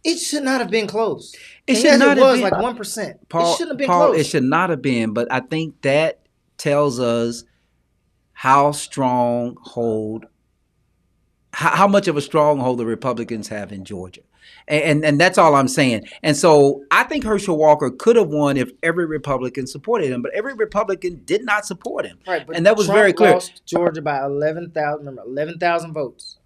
It should not have been close. It should not have been. Like 1%. Paul, it shouldn't have been close. It should not have been, but I think that tells us how much of a stronghold the Republicans have in Georgia. And that's all I'm saying. And so I think Herschel Walker could have won if every Republican supported him, but every Republican did not support him. Right, but and that was Trump very clear. Lost Georgia by 11,000 votes.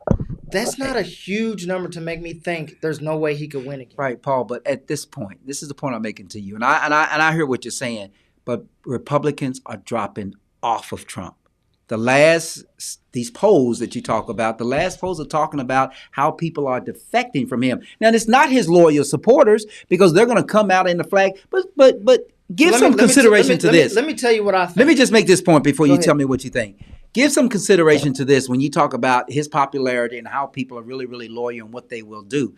That's not a huge number to make me think there's no way he could win again. Right, Paul, but at this point, this is the point I'm making to you. And I hear what you're saying, but Republicans are dropping off of Trump. These polls that you talk about, the last polls are talking about how people are defecting from him. Now, it's not his loyal supporters because they're going to come out in the flag, but give some consideration to this. Let me tell you what I think. Let me just make this point before you tell me what you think. Give some consideration to this when you talk about his popularity and how people are really, really loyal and what they will do.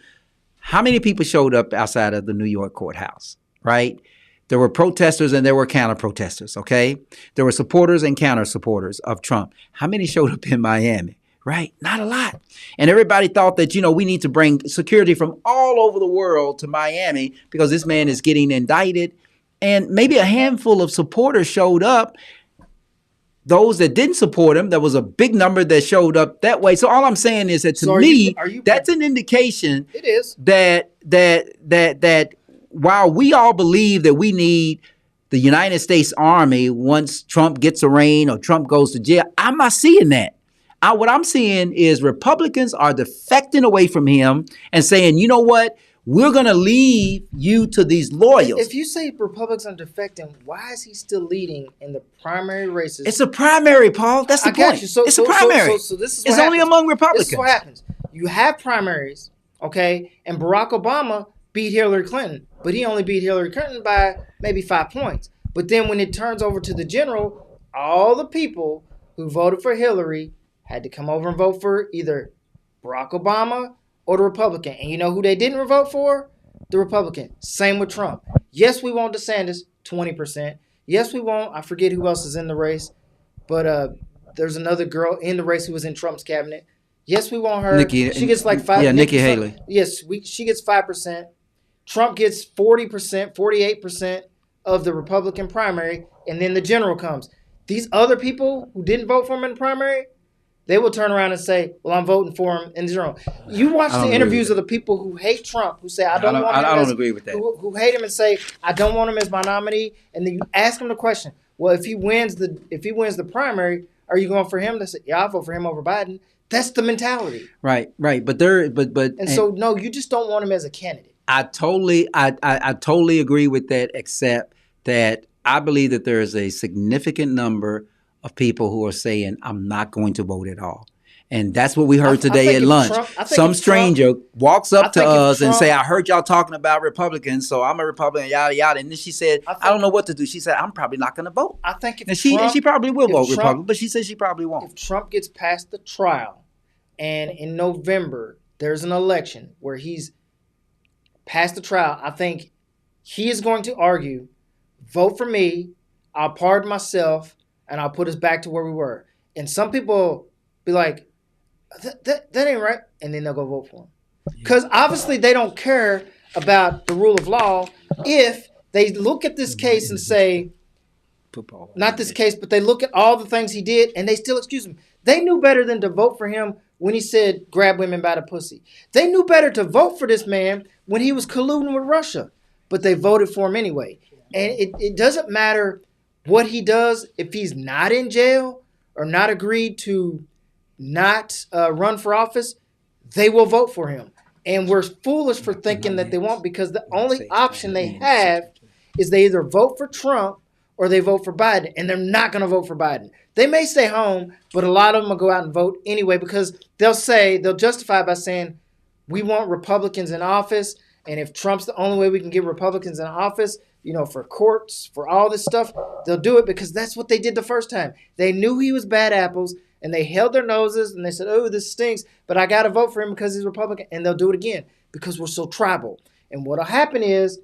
How many people showed up outside of the New York courthouse, right? There were protesters and there were counter-protesters, okay? There were supporters and counter-supporters of Trump. How many showed up in Miami, right? Not a lot. And everybody thought that, we need to bring security from all over the world to Miami because this man is getting indicted. And maybe a handful of supporters showed up. those that didn't support him, there was a big number that showed up that way. So all I'm saying is that to me, that's an indication it is that while we all believe that we need the United States Army once Trump gets a reign or Trump goes to jail, I'm not seeing that. What I'm seeing is Republicans are defecting away from him and saying, you know what? We're going to leave you to these loyals. If you say Republicans are defecting, why is he still leading in the primary races? It's a primary, Paul. That's the point. It's a primary. So this is it's only among Republicans. This is what happens. You have primaries, okay? And Barack Obama beat Hillary Clinton, but he only beat Hillary Clinton by maybe 5 points. But then when it turns over to the general, all the people who voted for Hillary had to come over and vote for either Barack Obama or the Republican. And you know who they didn't vote for? The Republican. Same with Trump. Yes, we want DeSantis, 20%. Yes, we want, I forget who else is in the race, but there's another girl in the race who was in Trump's cabinet. Yes, we want her. She gets like 5%. Yeah, Nikki Haley. Yes, she gets 5%. Trump gets 40%, 48% of the Republican primary, and then the general comes. These other people who didn't vote for him in the primary, they will turn around and say, well, I'm voting for him in the general. You watch the interviews of the people who hate Trump, who say, I don't want him. I don't agree with that. Who hate him and say, I don't want him as my nominee. And then you ask him the question, well, if he wins the primary, are you going for him? They say, yeah, I'll vote for him over Biden. That's the mentality. Right. But so no, you just don't want him as a candidate. I totally agree with that, except that I believe that there is a significant number of people who are saying, I'm not going to vote at all. And that's what we heard today at lunch. Some stranger walks up to us and say, I heard y'all talking about Republicans, so I'm a Republican, yada, yada. And then she said, I don't know what to do. She said, I'm probably not going to vote. I think if and she probably will vote Republican, but she said she probably won't. If Trump gets past the trial and in November there's an election where he's past the trial, I think he is going to argue, vote for me, I'll pardon myself, and I'll put us back to where we were. And some people be like, that ain't right. And then they'll go vote for him. Because obviously they don't care about the rule of law if they look at this case and say, not this case, but they look at all the things he did and they still excuse him. They knew better than to vote for him when he said, grab women by the pussy. They knew better to vote for this man when he was colluding with Russia, but they voted for him anyway. And it doesn't matter what he does if he's not in jail or not agreed to not run for office, they will vote for him. And we're foolish for thinking that they won't, because the only option they have is they either vote for Trump or they vote for Biden, and they're not going to vote for Biden. They may stay home, but a lot of them will go out and vote anyway, because they'll justify by saying, we want Republicans in office, and if Trump's the only way we can get Republicans in office, for courts, for all this stuff, they'll do it because that's what they did the first time. They knew he was bad apples, and they held their noses, and they said, oh, this stinks, but I got to vote for him because he's Republican, and they'll do it again because we're so tribal. And what'll happen is,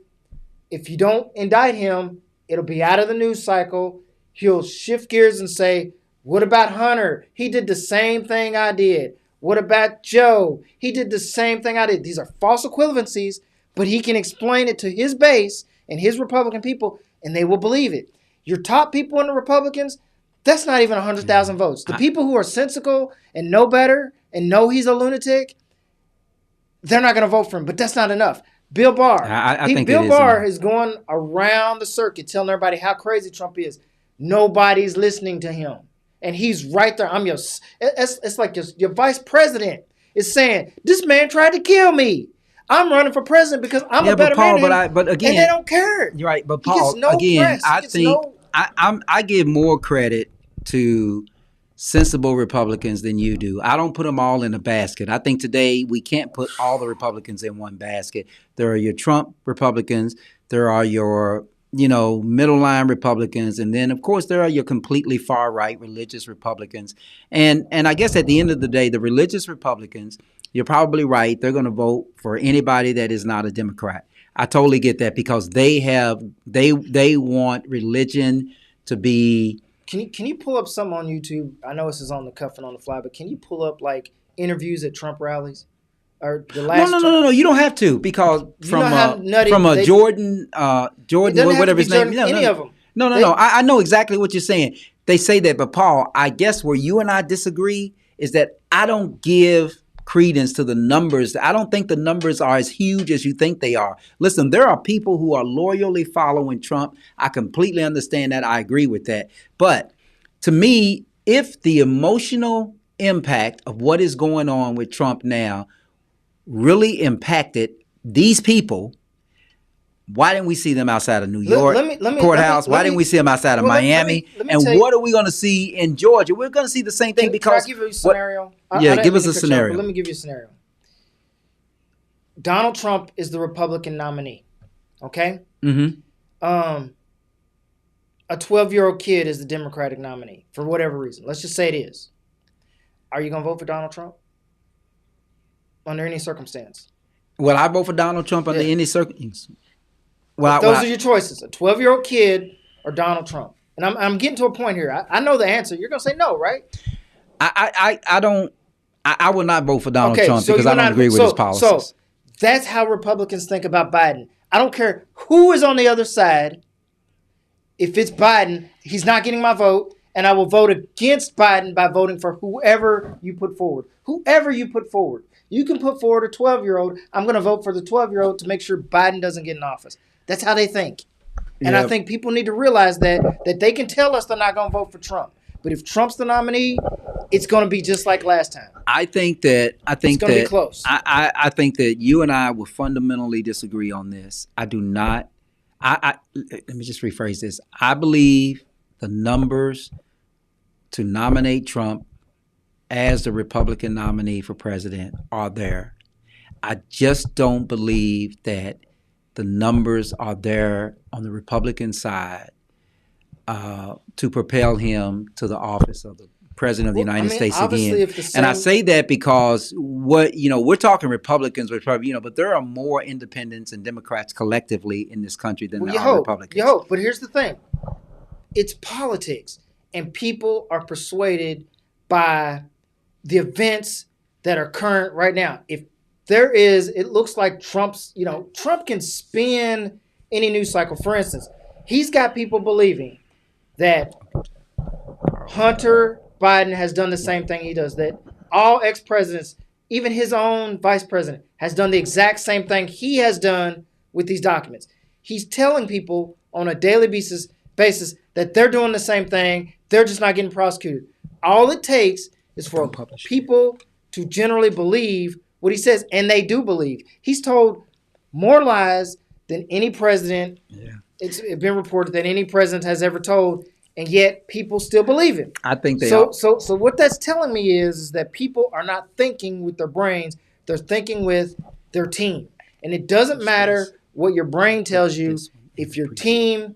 if you don't indict him, it'll be out of the news cycle. He'll shift gears and say, what about Hunter? He did the same thing I did. What about Joe? He did the same thing I did. These are false equivalencies, but he can explain it to his base and his Republican people, and they will believe it. Your top people in the Republicans, that's not even 100,000 votes. The people who are sensical and know better and know he's a lunatic, they're not going to vote for him, but that's not enough. Bill Barr. I think Bill Barr is going around the circuit telling everybody how crazy Trump is. Nobody's listening to him. And he's right there. It's like your vice president is saying, this man tried to kill me. I'm running for president because I'm a better man than him. But again, and they don't care. You're right. But Paul, again, I think I give more credit to sensible Republicans than you do. I don't put them all in a basket. I think today we can't put all the Republicans in one basket. There are your Trump Republicans. There are your middle line Republicans. And then, of course, there are your completely far right religious Republicans. And I guess at the end of the day, the religious Republicans, you're probably right. They're going to vote for anybody that is not a Democrat. I totally get that because they want religion to be. Can you pull up something on YouTube? I know this is on the cuff and on the fly, but can you pull up like interviews at Trump rallies? Or the last No. You don't have to because from Jordan, whatever his name. Any of them. No. I know exactly what you're saying. they say that, but Paul, I guess where you and I disagree is that I don't give credence to the numbers. I don't think the numbers are as huge as you think they are. Listen, there are people who are loyally following Trump. I completely understand that. I agree with that. But to me, if the emotional impact of what is going on with Trump now really impacted these people, why didn't we see them outside of New York courthouse? Why didn't we see them outside of Miami? And what are we going to see in Georgia? We're going to see the same thing because. Can I give you a scenario? Give us a scenario. Let me give you a scenario. Donald Trump is the Republican nominee. Okay. Mm-hmm. A 12-year-old kid is the Democratic nominee for whatever reason. Let's just say it is. Are you going to vote for Donald Trump under any circumstance? Will I vote for Donald Trump under any circumstance? Those are your choices: a 12-year-old kid or Donald Trump. And I'm getting to a point here. I know the answer. You're gonna say no, right? I don't. I will not vote for Donald Trump because I don't agree with his policies. So that's how Republicans think about Biden. I don't care who is on the other side. If it's Biden, he's not getting my vote, and I will vote against Biden by voting for whoever you put forward. Whoever you put forward. You can put forward a 12-year-old. I'm going to vote for the 12-year-old to make sure Biden doesn't get in office. That's how they think. And I think people need to realize that they can tell us they're not going to vote for Trump. But if Trump's the nominee, it's going to be just like last time. I think it's going to be close. I think that you and I will fundamentally disagree on this. I do not. Let me just rephrase this. I believe the numbers to nominate Trump as the Republican nominee for president are there. I just don't believe that the numbers are there on the Republican side to propel him to the office of the president of the United States again. And I say that because we're talking Republicans, but there are more independents and Democrats collectively in this country than there are Republicans. You hope, but here's the thing. It's politics, and people are persuaded by the events that are current right now. If it looks like Trump can spin any news cycle. For instance, he's got people believing that Hunter Biden has done the same thing he does, that all ex-presidents, even his own vice president, has done the exact same thing he has done with these documents. He's telling people on a daily basis that they're doing the same thing. They're just not getting prosecuted. All it takes is for people to generally believe what he says, and they do believe. He's told more lies than any president. Yeah. It's been reported that any president has ever told, and yet people still believe him. I think they are. So what that's telling me is that people are not thinking with their brains; they're thinking with their team. And it doesn't matter what your brain tells you. If your team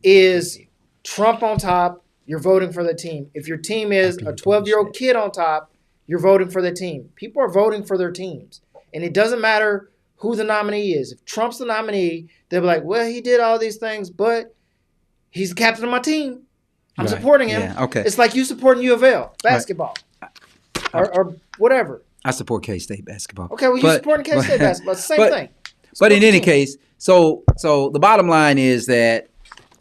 is Trump on top, you're voting for the team. If your team is a 12-year-old kid on top, you're voting for the team. People are voting for their teams. And it doesn't matter who the nominee is. If Trump's the nominee, they'll be like, well, he did all these things, but he's the captain of my team. I'm supporting him. Yeah, okay. It's like you supporting U of L basketball or whatever. I support K-State basketball. Okay, well, you're supporting K-State basketball. It's the same thing. But in any case, so the bottom line is that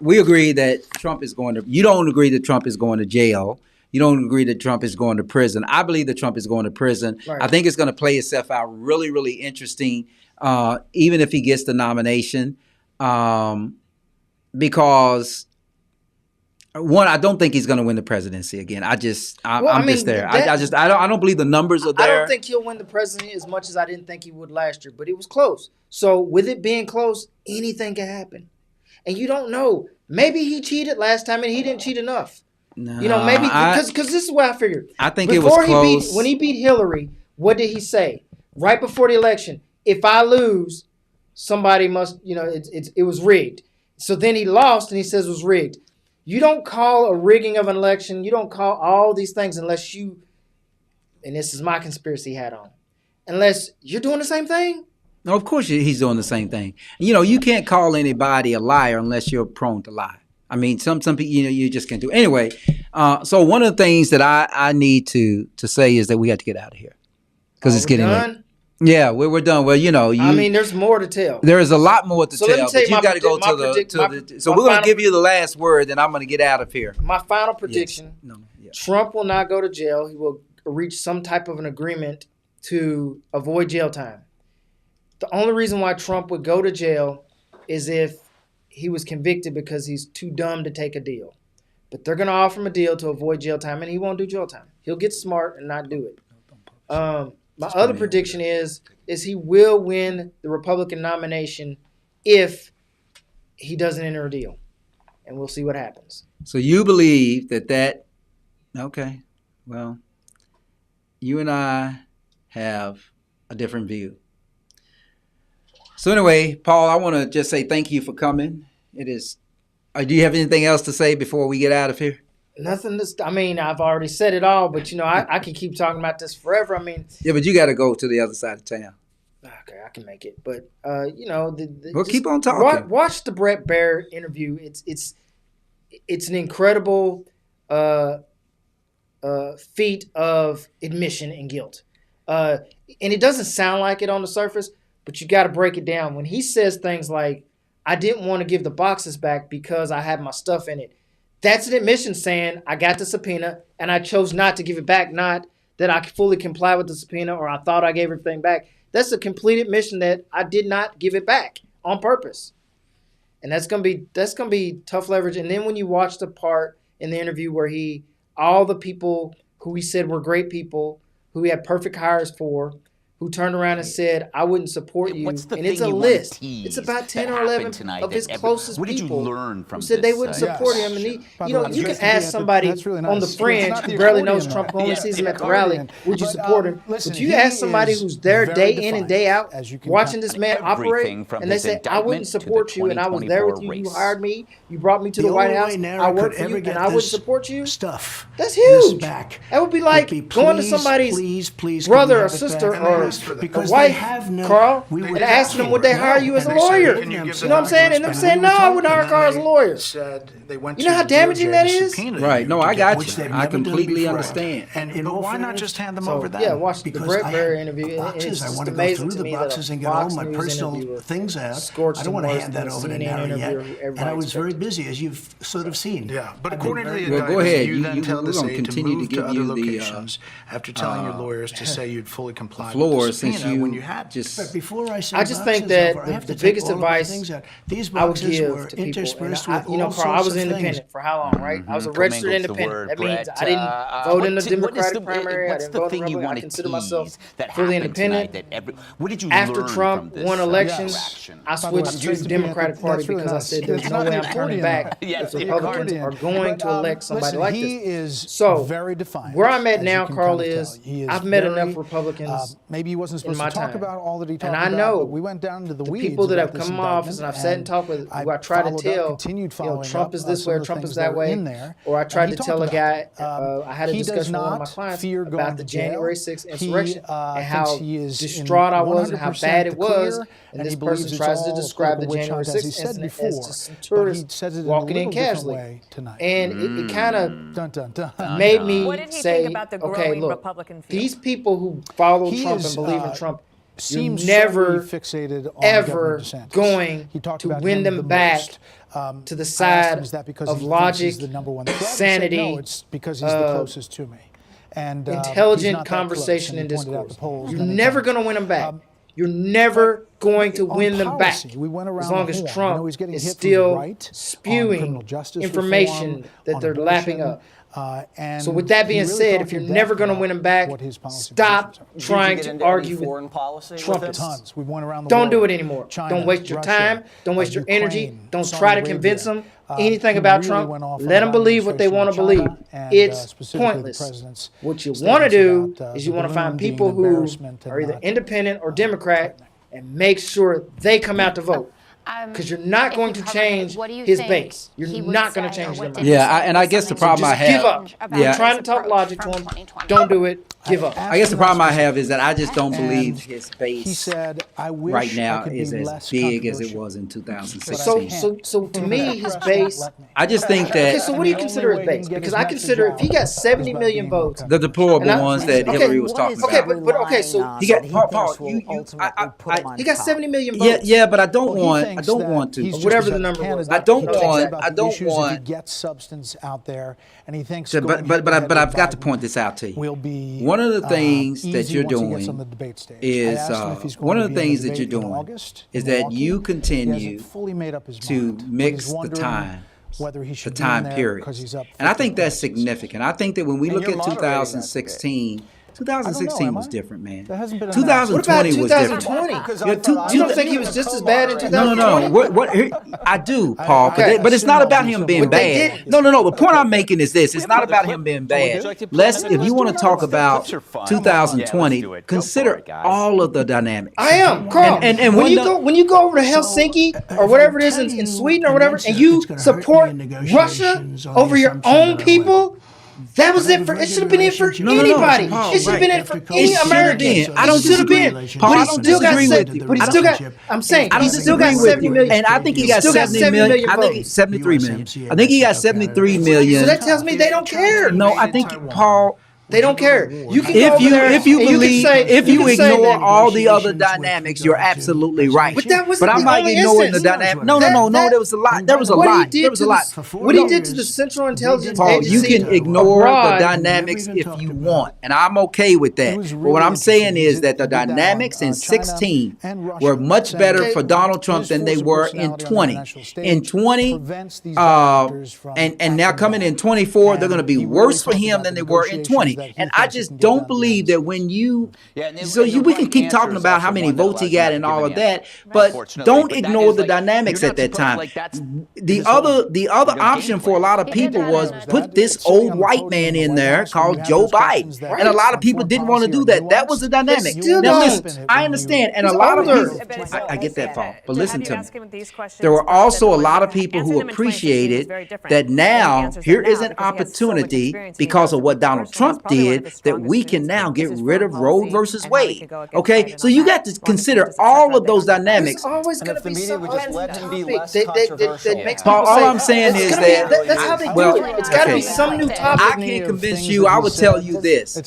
we agree that Trump is going to – you don't agree that Trump is going to jail. You don't agree that Trump is going to prison. I believe that Trump is going to prison. Right. I think it's going to play itself out really, really interesting, even if he gets the nomination, because one, I don't think he's going to win the presidency again. I'm just there. I don't believe the numbers are there. I don't think he'll win the presidency as much as I didn't think he would last year, but it was close. So with it being close, anything can happen, and you don't know. Maybe he cheated last time and he didn't cheat enough. No, maybe because this is what I figured. I think it was close. When he beat Hillary, what did he say right before the election? If I lose, somebody must, it was rigged. So then he lost and he says it was rigged. You don't call a rigging of an election. You don't call all these things unless you, and this is my conspiracy hat on, unless you're doing the same thing. No, of course he's doing the same thing. You can't call anybody a liar unless you're prone to lie. I mean, some people, you just can't do. Anyway, so one of the things that I need to say is that we have to get out of here because it's getting late. Yeah, we're done. Well, I mean, there's more to tell. there is a lot more to So let me tell, tell but you you got to go my to the predict- to my- the. So my we're going to final- give you the last word, then I'm going to get out of here. My final prediction: No, yeah. Trump will not go to jail. He will reach some type of an agreement to avoid jail time. The only reason why Trump would go to jail is if he was convicted because he's too dumb to take a deal. But they're going to offer him a deal to avoid jail time, and he won't do jail time. He'll get smart and not do it. My other prediction is he will win the Republican nomination if he doesn't enter a deal, and we'll see what happens. So you believe that? Okay, well, you and I have a different view. So anyway, Paul, I want to just say thank you for coming. It is. Do you have anything else to say before we get out of here? Nothing. I mean, I've already said it all, but I can keep talking about this forever. I mean, Yeah, but you got to go to the other side of town. okay, I can make it. But Well, just keep on talking. Watch the Brett Baer interview. It's an incredible feat of admission and guilt, and it doesn't sound like it on the surface, but you got to break it down. When he says things like, "I didn't want to give the boxes back because I had my stuff in it," that's an admission saying, "I got the subpoena and I chose not to give it back, not that I fully complied with the subpoena or I thought I gave everything back." That's a complete admission that I did not give it back on purpose. And that's gonna be tough leverage. And then when you watch the part in the interview where all the people who he said were great people, who he had perfect hires for, who turned around and said, "I wouldn't support you," What's the and it's thing a you wanna list. tease It's about 10 that or 11 happened tonight of that his closest what did you people learn from who said they this, wouldn't Yes, support him. And sure. you can ask somebody on the fringe who barely knows Trump, who only sees him at the rally, would you support him? listen, But you he ask somebody is who's there very day in and defiant, day out, as you can watching tell. this man operate, Everything from and they his say, "I wouldn't indictment to the support you, and I was there with you. You 2024 hired me. You brought me to the The White only House. way Nara I worked could for you, ever and get I wouldn't this support you." Stuff. That's this huge. back That would be would like be, going to please, somebody's please, can brother we or have it sister back? or Because a they wife, have no- Carl, we and were asking them would they asking, hire you as a and they said, lawyer. "Can you give You know what I'm saying? And them documents saying, back?" "No, I wouldn't hire Carl as a lawyer." Said they went You know to how the damaging DOJ that to is? subpoena Right. you No, to I get got Which you. they've I never done completely before. understand. And in all Why not fairness, just hand them So, over then? yeah, watch the because Brett I Baer have interview. and boxes. It's I just want to go amazing through to the me that boxes a and get all Fox my News personal interviewer things out. scorched I don't want to him hand that worse over to than the Nara CNN yet. interviewer everybody And I was very expected. busy, as you've sort of seen. Yeah, but I've been according to the very- Well, go indictment, ahead. you then You- tell we're the gonna state to continue to move give to other you the, locations after telling your lawyers to say you'd fully complied floor with the since subpoena you when you had to. just But before I send I just think boxes that over, I have the to take biggest all of my advice things out. These I would boxes give were to people, and interspersed I, with you know, all Carl, I sorts was of independent things. for how long, right? I was a Mhm. registered Commingles the independent. word, That means Brett. I didn't vote in the What is Democratic the- primary. I what's didn't the vote in thing the you Republican. I want to consider myself tease that fully happened tonight independent. that what did you After learn Trump from this, won elections, interaction? I switched to the Democratic Party because I said there's no way I'm turning back Yes, if the Republicans accordion. are going to elect somebody listen, like he this. is So very defiant. where I'm at as now, you can Carl, kind of is tell. He is I've met very, enough Republicans maybe he wasn't in supposed my to talk time. about all that he talked And I about, know but we went down to the the weeds people that have about this come in my office and I've sat and talked with, who I try to followed up, tell, continued following Trump up is on this some way or of the Trump things is that that were way. in there, Or I tried and he to tell a talked guy, about I had a he does discussion with one of my not clients fear going about the to jail. January 6th He, insurrection and how thinks he is distraught I was and how 100% bad it was. clear, And and this he believes person it's tries to all describe the political witch January hunt, as he 6th said incident as before, just some but he tourists says it in a walking in little different casually. way tonight. And it kind of Dun, dun, dun. made me What did he say, think about the okay, growing look, Republican field? these people who follow He Trump is, and believe in Trump, you're seems never, solely fixated on ever Governor DeSantis. going He talked to about win him them the back most. to the I asked side him, is that because of he thinks logic, he's the number one threat? He said, sanity, no, it's because he's the closest to me. And he's intelligent not that close, conversation and and he pointed out discourse. the polls You're many never times. going to win them back. You're never going to on win them back policy, we went around as long the as horn. Trump You know, he's getting is hit from the still right on spewing criminal justice information reform, that on they're lapping abortion, up. and So with that he being really said, talked if you're in never depth going to about win them back, what his policy stop positions are. trying to argue with foreign policy with Trumpists. Tons. We went around the Don't world. do it anymore. China, Don't waste your Russia, time. Don't waste your Ukraine, energy. Don't Saudi try to Arabia. convince them anything He about really Trump. went off on Let them our believe what they administration want to on believe. China and, It's specifically the pointless. president's What you want to statements do about, is you the want to find balloon being people an who embarrassment and are either not, independent or Democrat and make sure they come out to vote. Because you're not going to change his base. You're not going to change their mind. Yeah, and I guess the problem I have. Give up. You're trying to talk logic to him. Don't do it. Give up. I guess the problem I have is that I just don't believe his base He said, I wish right now I could is be as less big as it controversial. was in 2016. So to me, his base. I just think that Okay, so what do you consider his base? Because I consider if he got 70 million votes, the deplorable And I- ones that okay, Hillary was talking okay, about. but okay, so He got Paul. he got 70 million votes. Yeah, but I don't want to. Whatever the number was. I don't He want. about I the don't issues if he want. gets substance out there, and he thinks. So, going but head-to-head I've with got to Biden point this out to will you. be, One of the things that easy you're once he gets on doing the debate stage. is I asked him if he's going one to of the be in things that debate you're in doing August is in that Milwaukee. you He continue hasn't fully made up his to mind, but mix he's the wondering time. whether he The should be time in there period. 'cause he's up And I 50 think that's places. significant. I think that when we And look you're at moderating that 2016, I don't 2016 know, am was I? different, man. There hasn't been a 2020 was different. 2020? Yeah, You don't think he was just as bad in 2020? No. I do, Paul. Okay. But it's not about him being But they bad. didn't. No. The point I'm making is this: it's not about him being bad. If you want to talk about 2020, consider all of the dynamics. I am, Carl. And when you go over to Helsinki or whatever it is in Sweden or whatever, and you support Russia over your own people, that was it for. It should have been it for anybody. Paul, It should have been it for any It should have American. been. I don't should have been. disagree. But Paul, I he don't still got disagree with 70. you. But he still got. I'm saying I he don't still got disagree with 70 you. million. And I think he got still got 70 70 million. million I think votes. 73 million. I think he got 73 million. So that tells me they don't care. No, I think Paul. They don't care. You can go If over you there if you and believe can say, if you can say ignore that- all the other dynamics, you're absolutely right. But that was But I'm the not only ignoring the instance. dynamic. No. There was a lot. There was a What he lot. did There was to a lot. What he did to the Central Intelligence Paul, you Agency can ignore abroad, the dynamics if you want, and I'm okay with that. But what I'm saying is that the dynamics in 16 were much better for Donald Trump than they were in 20. In 20, and now coming in 24, they're going to be worse for him than they were in 20. And I just don't believe that when you, we can keep talking about how many votes he got and all of that, but don't ignore the dynamics at that time. The other option for a lot of people was put this old white man in there called Joe Biden, and a lot of people didn't want to do that. That was the dynamic. still Now don't. listen, I understand, and a He's lot of older. people, I get that, Paul, but listen to me. There were also a lot of people who appreciated that now here is an opportunity because of what Donald Trump did that we can now get rid of Roe versus Wade. Okay, so you got to consider all of those dynamics. There's always going to be some would just other let him be topic less that makes Paul, people all say, I'm saying it's is gonna be- that- that's how they well, do it. It's got to okay. be some new topic. I can't convince you. I would tell you this.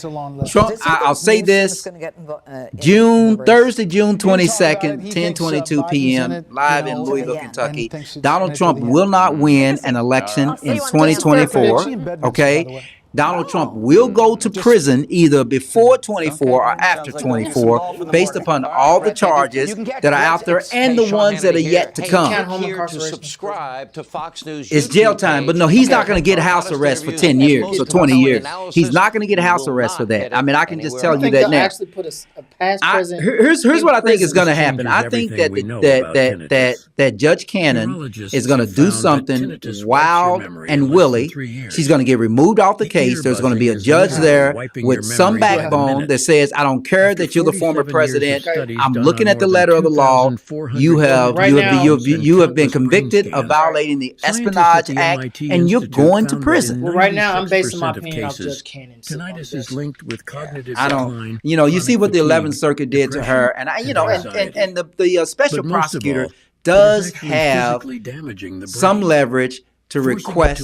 Trump, I'll say this. Thursday, June 22nd, 10:22 p.m., live in Louisville, Kentucky. Donald Trump will not win an election in 2024. Okay. Donald Trump will go to prison either before 24 or after 24 based upon all the charges that are out there and the ones that are yet to come. Here to subscribe to Fox News. It's jail time, but no, he's not going to get house arrest for 10 years or 20 years. He's not going to get house arrest for that. I mean, I can just tell you that now. Actually put a past president. Here's what I think is going to happen. I think that Judge Cannon is going to do something wild and willy. She's going to get removed off the case. There's going to be a judge there with some backbone that says, "I don't care that you're the former president. I'm looking at the letter of the law. You have been convicted of violating the Espionage Act, and you're going to prison." Well, right now, I'm basing my opinion off Judge Cannon. Tinnitus is linked with cognitive I don't. You see what the 11th Circuit did to her, and the special prosecutor does have some leverage to request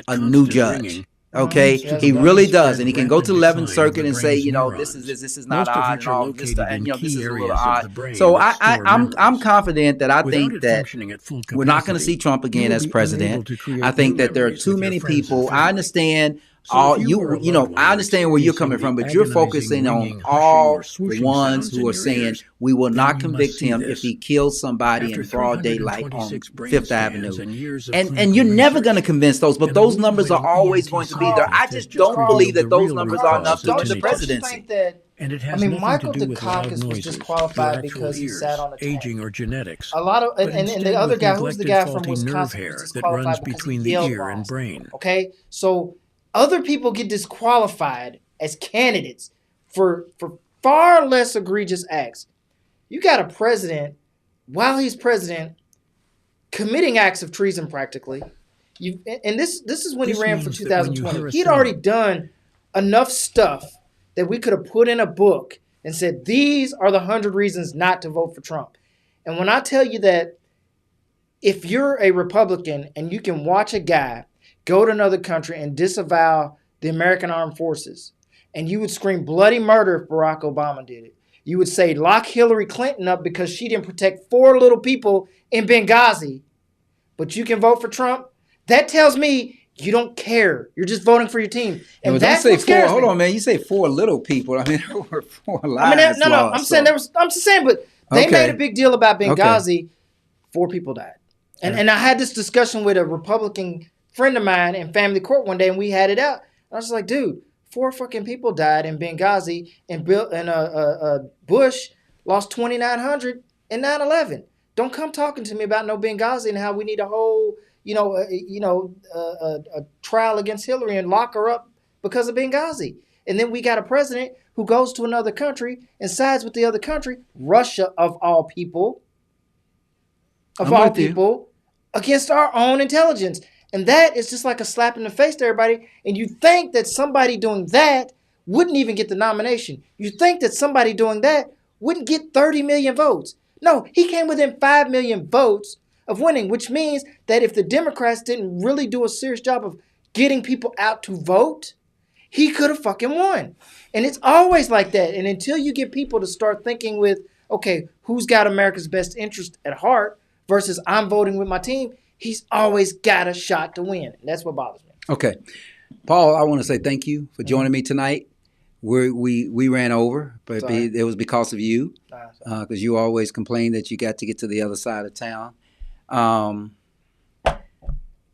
a new judge. Okay, he really does, and he can go to 11th Circuit and say, this is not odd, and all this, and this is a little odd. So I'm confident that I think that we're not going to see Trump again as president. I think that there are too many people. I understand. I understand where you're coming from, but you're focusing on all the ones who are saying we will not convict him if he kills somebody in broad daylight on Fifth Avenue. And you're never going to convince those, but those numbers are always going to be there. I just don't believe that those numbers are enough to win the presidency. Michael Dukakis was disqualified because he sat on the aging or genetics. A lot of and the other guy, who's the guy from Wisconsin, was disqualified because he yelled and brain. Okay, so other people get disqualified as candidates for far less egregious acts. You got a president, while he's president, committing acts of treason practically. And this is when he ran for means that when you 2020. hear a He had thing- already done enough stuff that we could have put in a book and said, these are the 100 reasons not to vote for Trump. And when I tell you that if you're a Republican and you can watch a guy go to another country and disavow the American Armed Forces, and you would scream bloody murder if Barack Obama did it. You would say lock Hillary Clinton up because she didn't protect 4 little people in Benghazi, but you can vote for Trump. That tells me you don't care. You're just voting for your team. And that's don't say what scares hold me. on, man. You say 4 little people. I mean, there were 4 lives I mean, no. lost, I'm saying I'm just saying, but they Okay. made a big deal about Benghazi. 4 people died, and I had this discussion with a Republican friend of mine in family court one day, and we had it out. I was like, dude, 4 fucking people died in Benghazi, and Bush lost 2,900 in 9/11. Don't come talking to me about no Benghazi and how we need a whole, a trial against Hillary and lock her up because of Benghazi. And then we got a president who goes to another country and sides with the other country, Russia of all people, against our own intelligence. And that is just like a slap in the face to everybody. And you think that somebody doing that wouldn't even get the nomination. You think that somebody doing that wouldn't get 30 million votes. No, he came within 5 million votes of winning, which means that if the Democrats didn't really do a serious job of getting people out to vote, he could have fucking won. And it's always like that. And until you get people to start thinking with, okay, who's got America's best interest at heart versus I'm voting with my team, he's always got a shot to win. And that's what bothers me. Okay. Paul, I want to say thank you for joining me tonight. We ran over, but it was because of you, because you always complain that you got to get to the other side of town.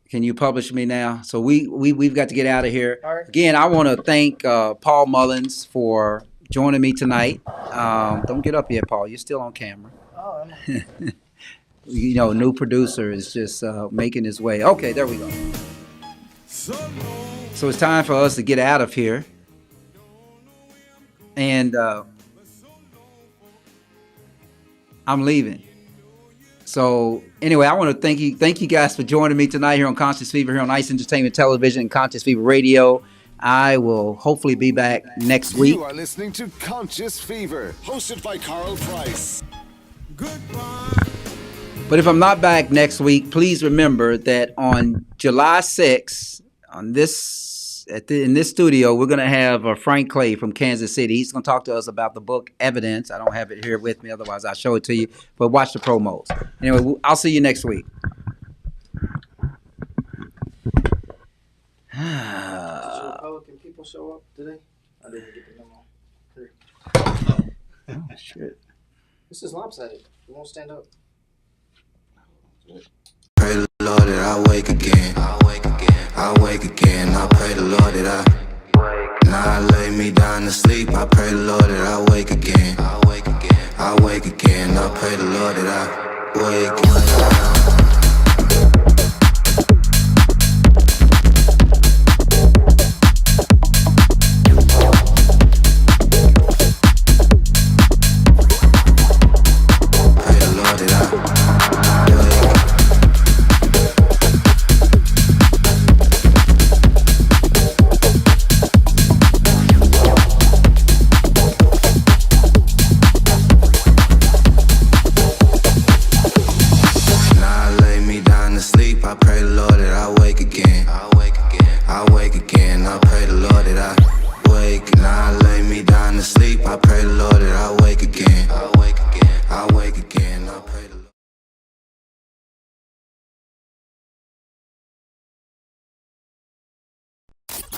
Can you publish me now? So we've got to get out of here. All right. Again, I want to thank Paul Mullins for joining me tonight. Don't get up yet, Paul. You're still on camera. Oh, New producer is just making his way. Okay, there we go. So it's time for us to get out of here. And I'm leaving. So anyway, I want to thank you guys for joining me tonight here on Conscious Fever, here on Ice Entertainment Television and Conscious Fever Radio. I will hopefully be back next week. You are listening to Conscious Fever, hosted by Carl Price. But if I'm not back next week, please remember that on July 6th, in this studio, we're going to have Frank Clay from Kansas City. He's going to talk to us about the book Evidence. I don't have it here with me, otherwise I'll show it to you. But watch the promos. Anyway, I'll see you next week. Did Republican people show up today? I didn't get the memo. Here. Oh, shit. This is lopsided. It won't stand up. Pray the Lord that I wake again. I wake again. I pray the Lord that I now I lay me down to sleep. I pray the Lord that I wake again. I wake again. I pray the Lord that I wake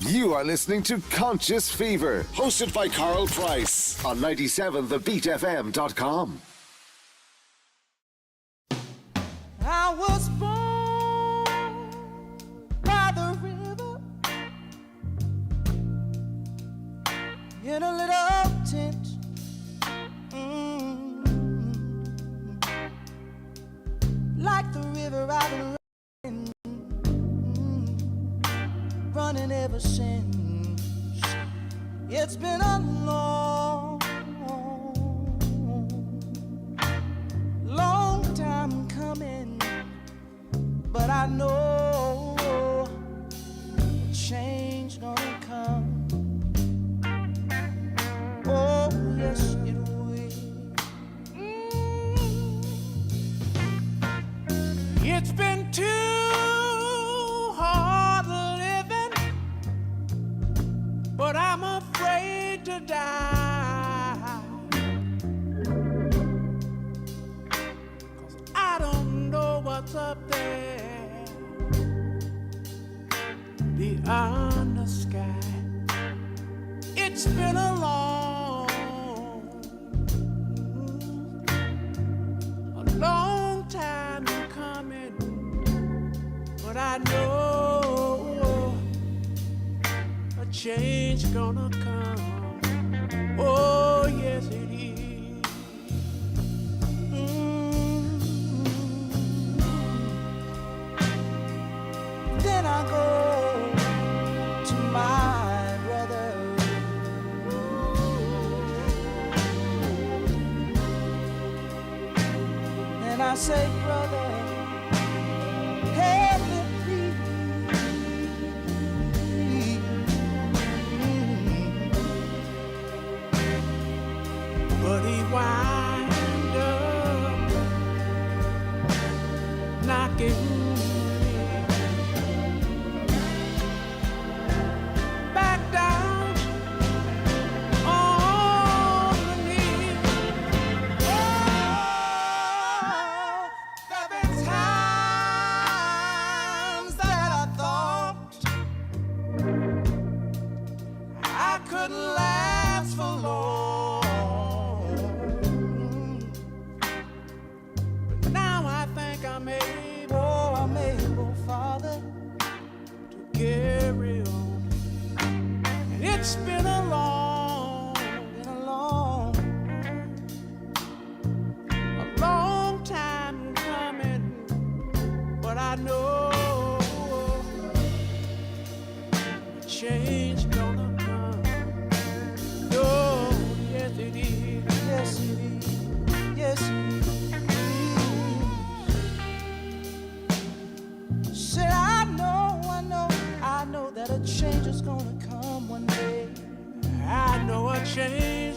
You are listening to Conscious Fever, hosted by Carl Price on 97thebeatfm.com. I was born by the river in a little tent. Like the river I've been running ever since. It's been a long time coming, I know a change gonna come. Oh, yes, it will. It's been too hard living, but I'm afraid to die. 'Cause I don't know what's up there beyond the sky. It's been a long time coming, but I know a change gonna come. Oh, yes, it is. Then I go to my brother. And I say, brother, help me please. But he wind up knocking me back down on the knees. There've been times that I thought I couldn't last for long, but now I think I'm able, Father, to carry on. And it's been a long time coming, but I know change gonna come. Oh, yes it is. Yes it is. Yes it is. Said I know that a change is gonna come one day. I know a change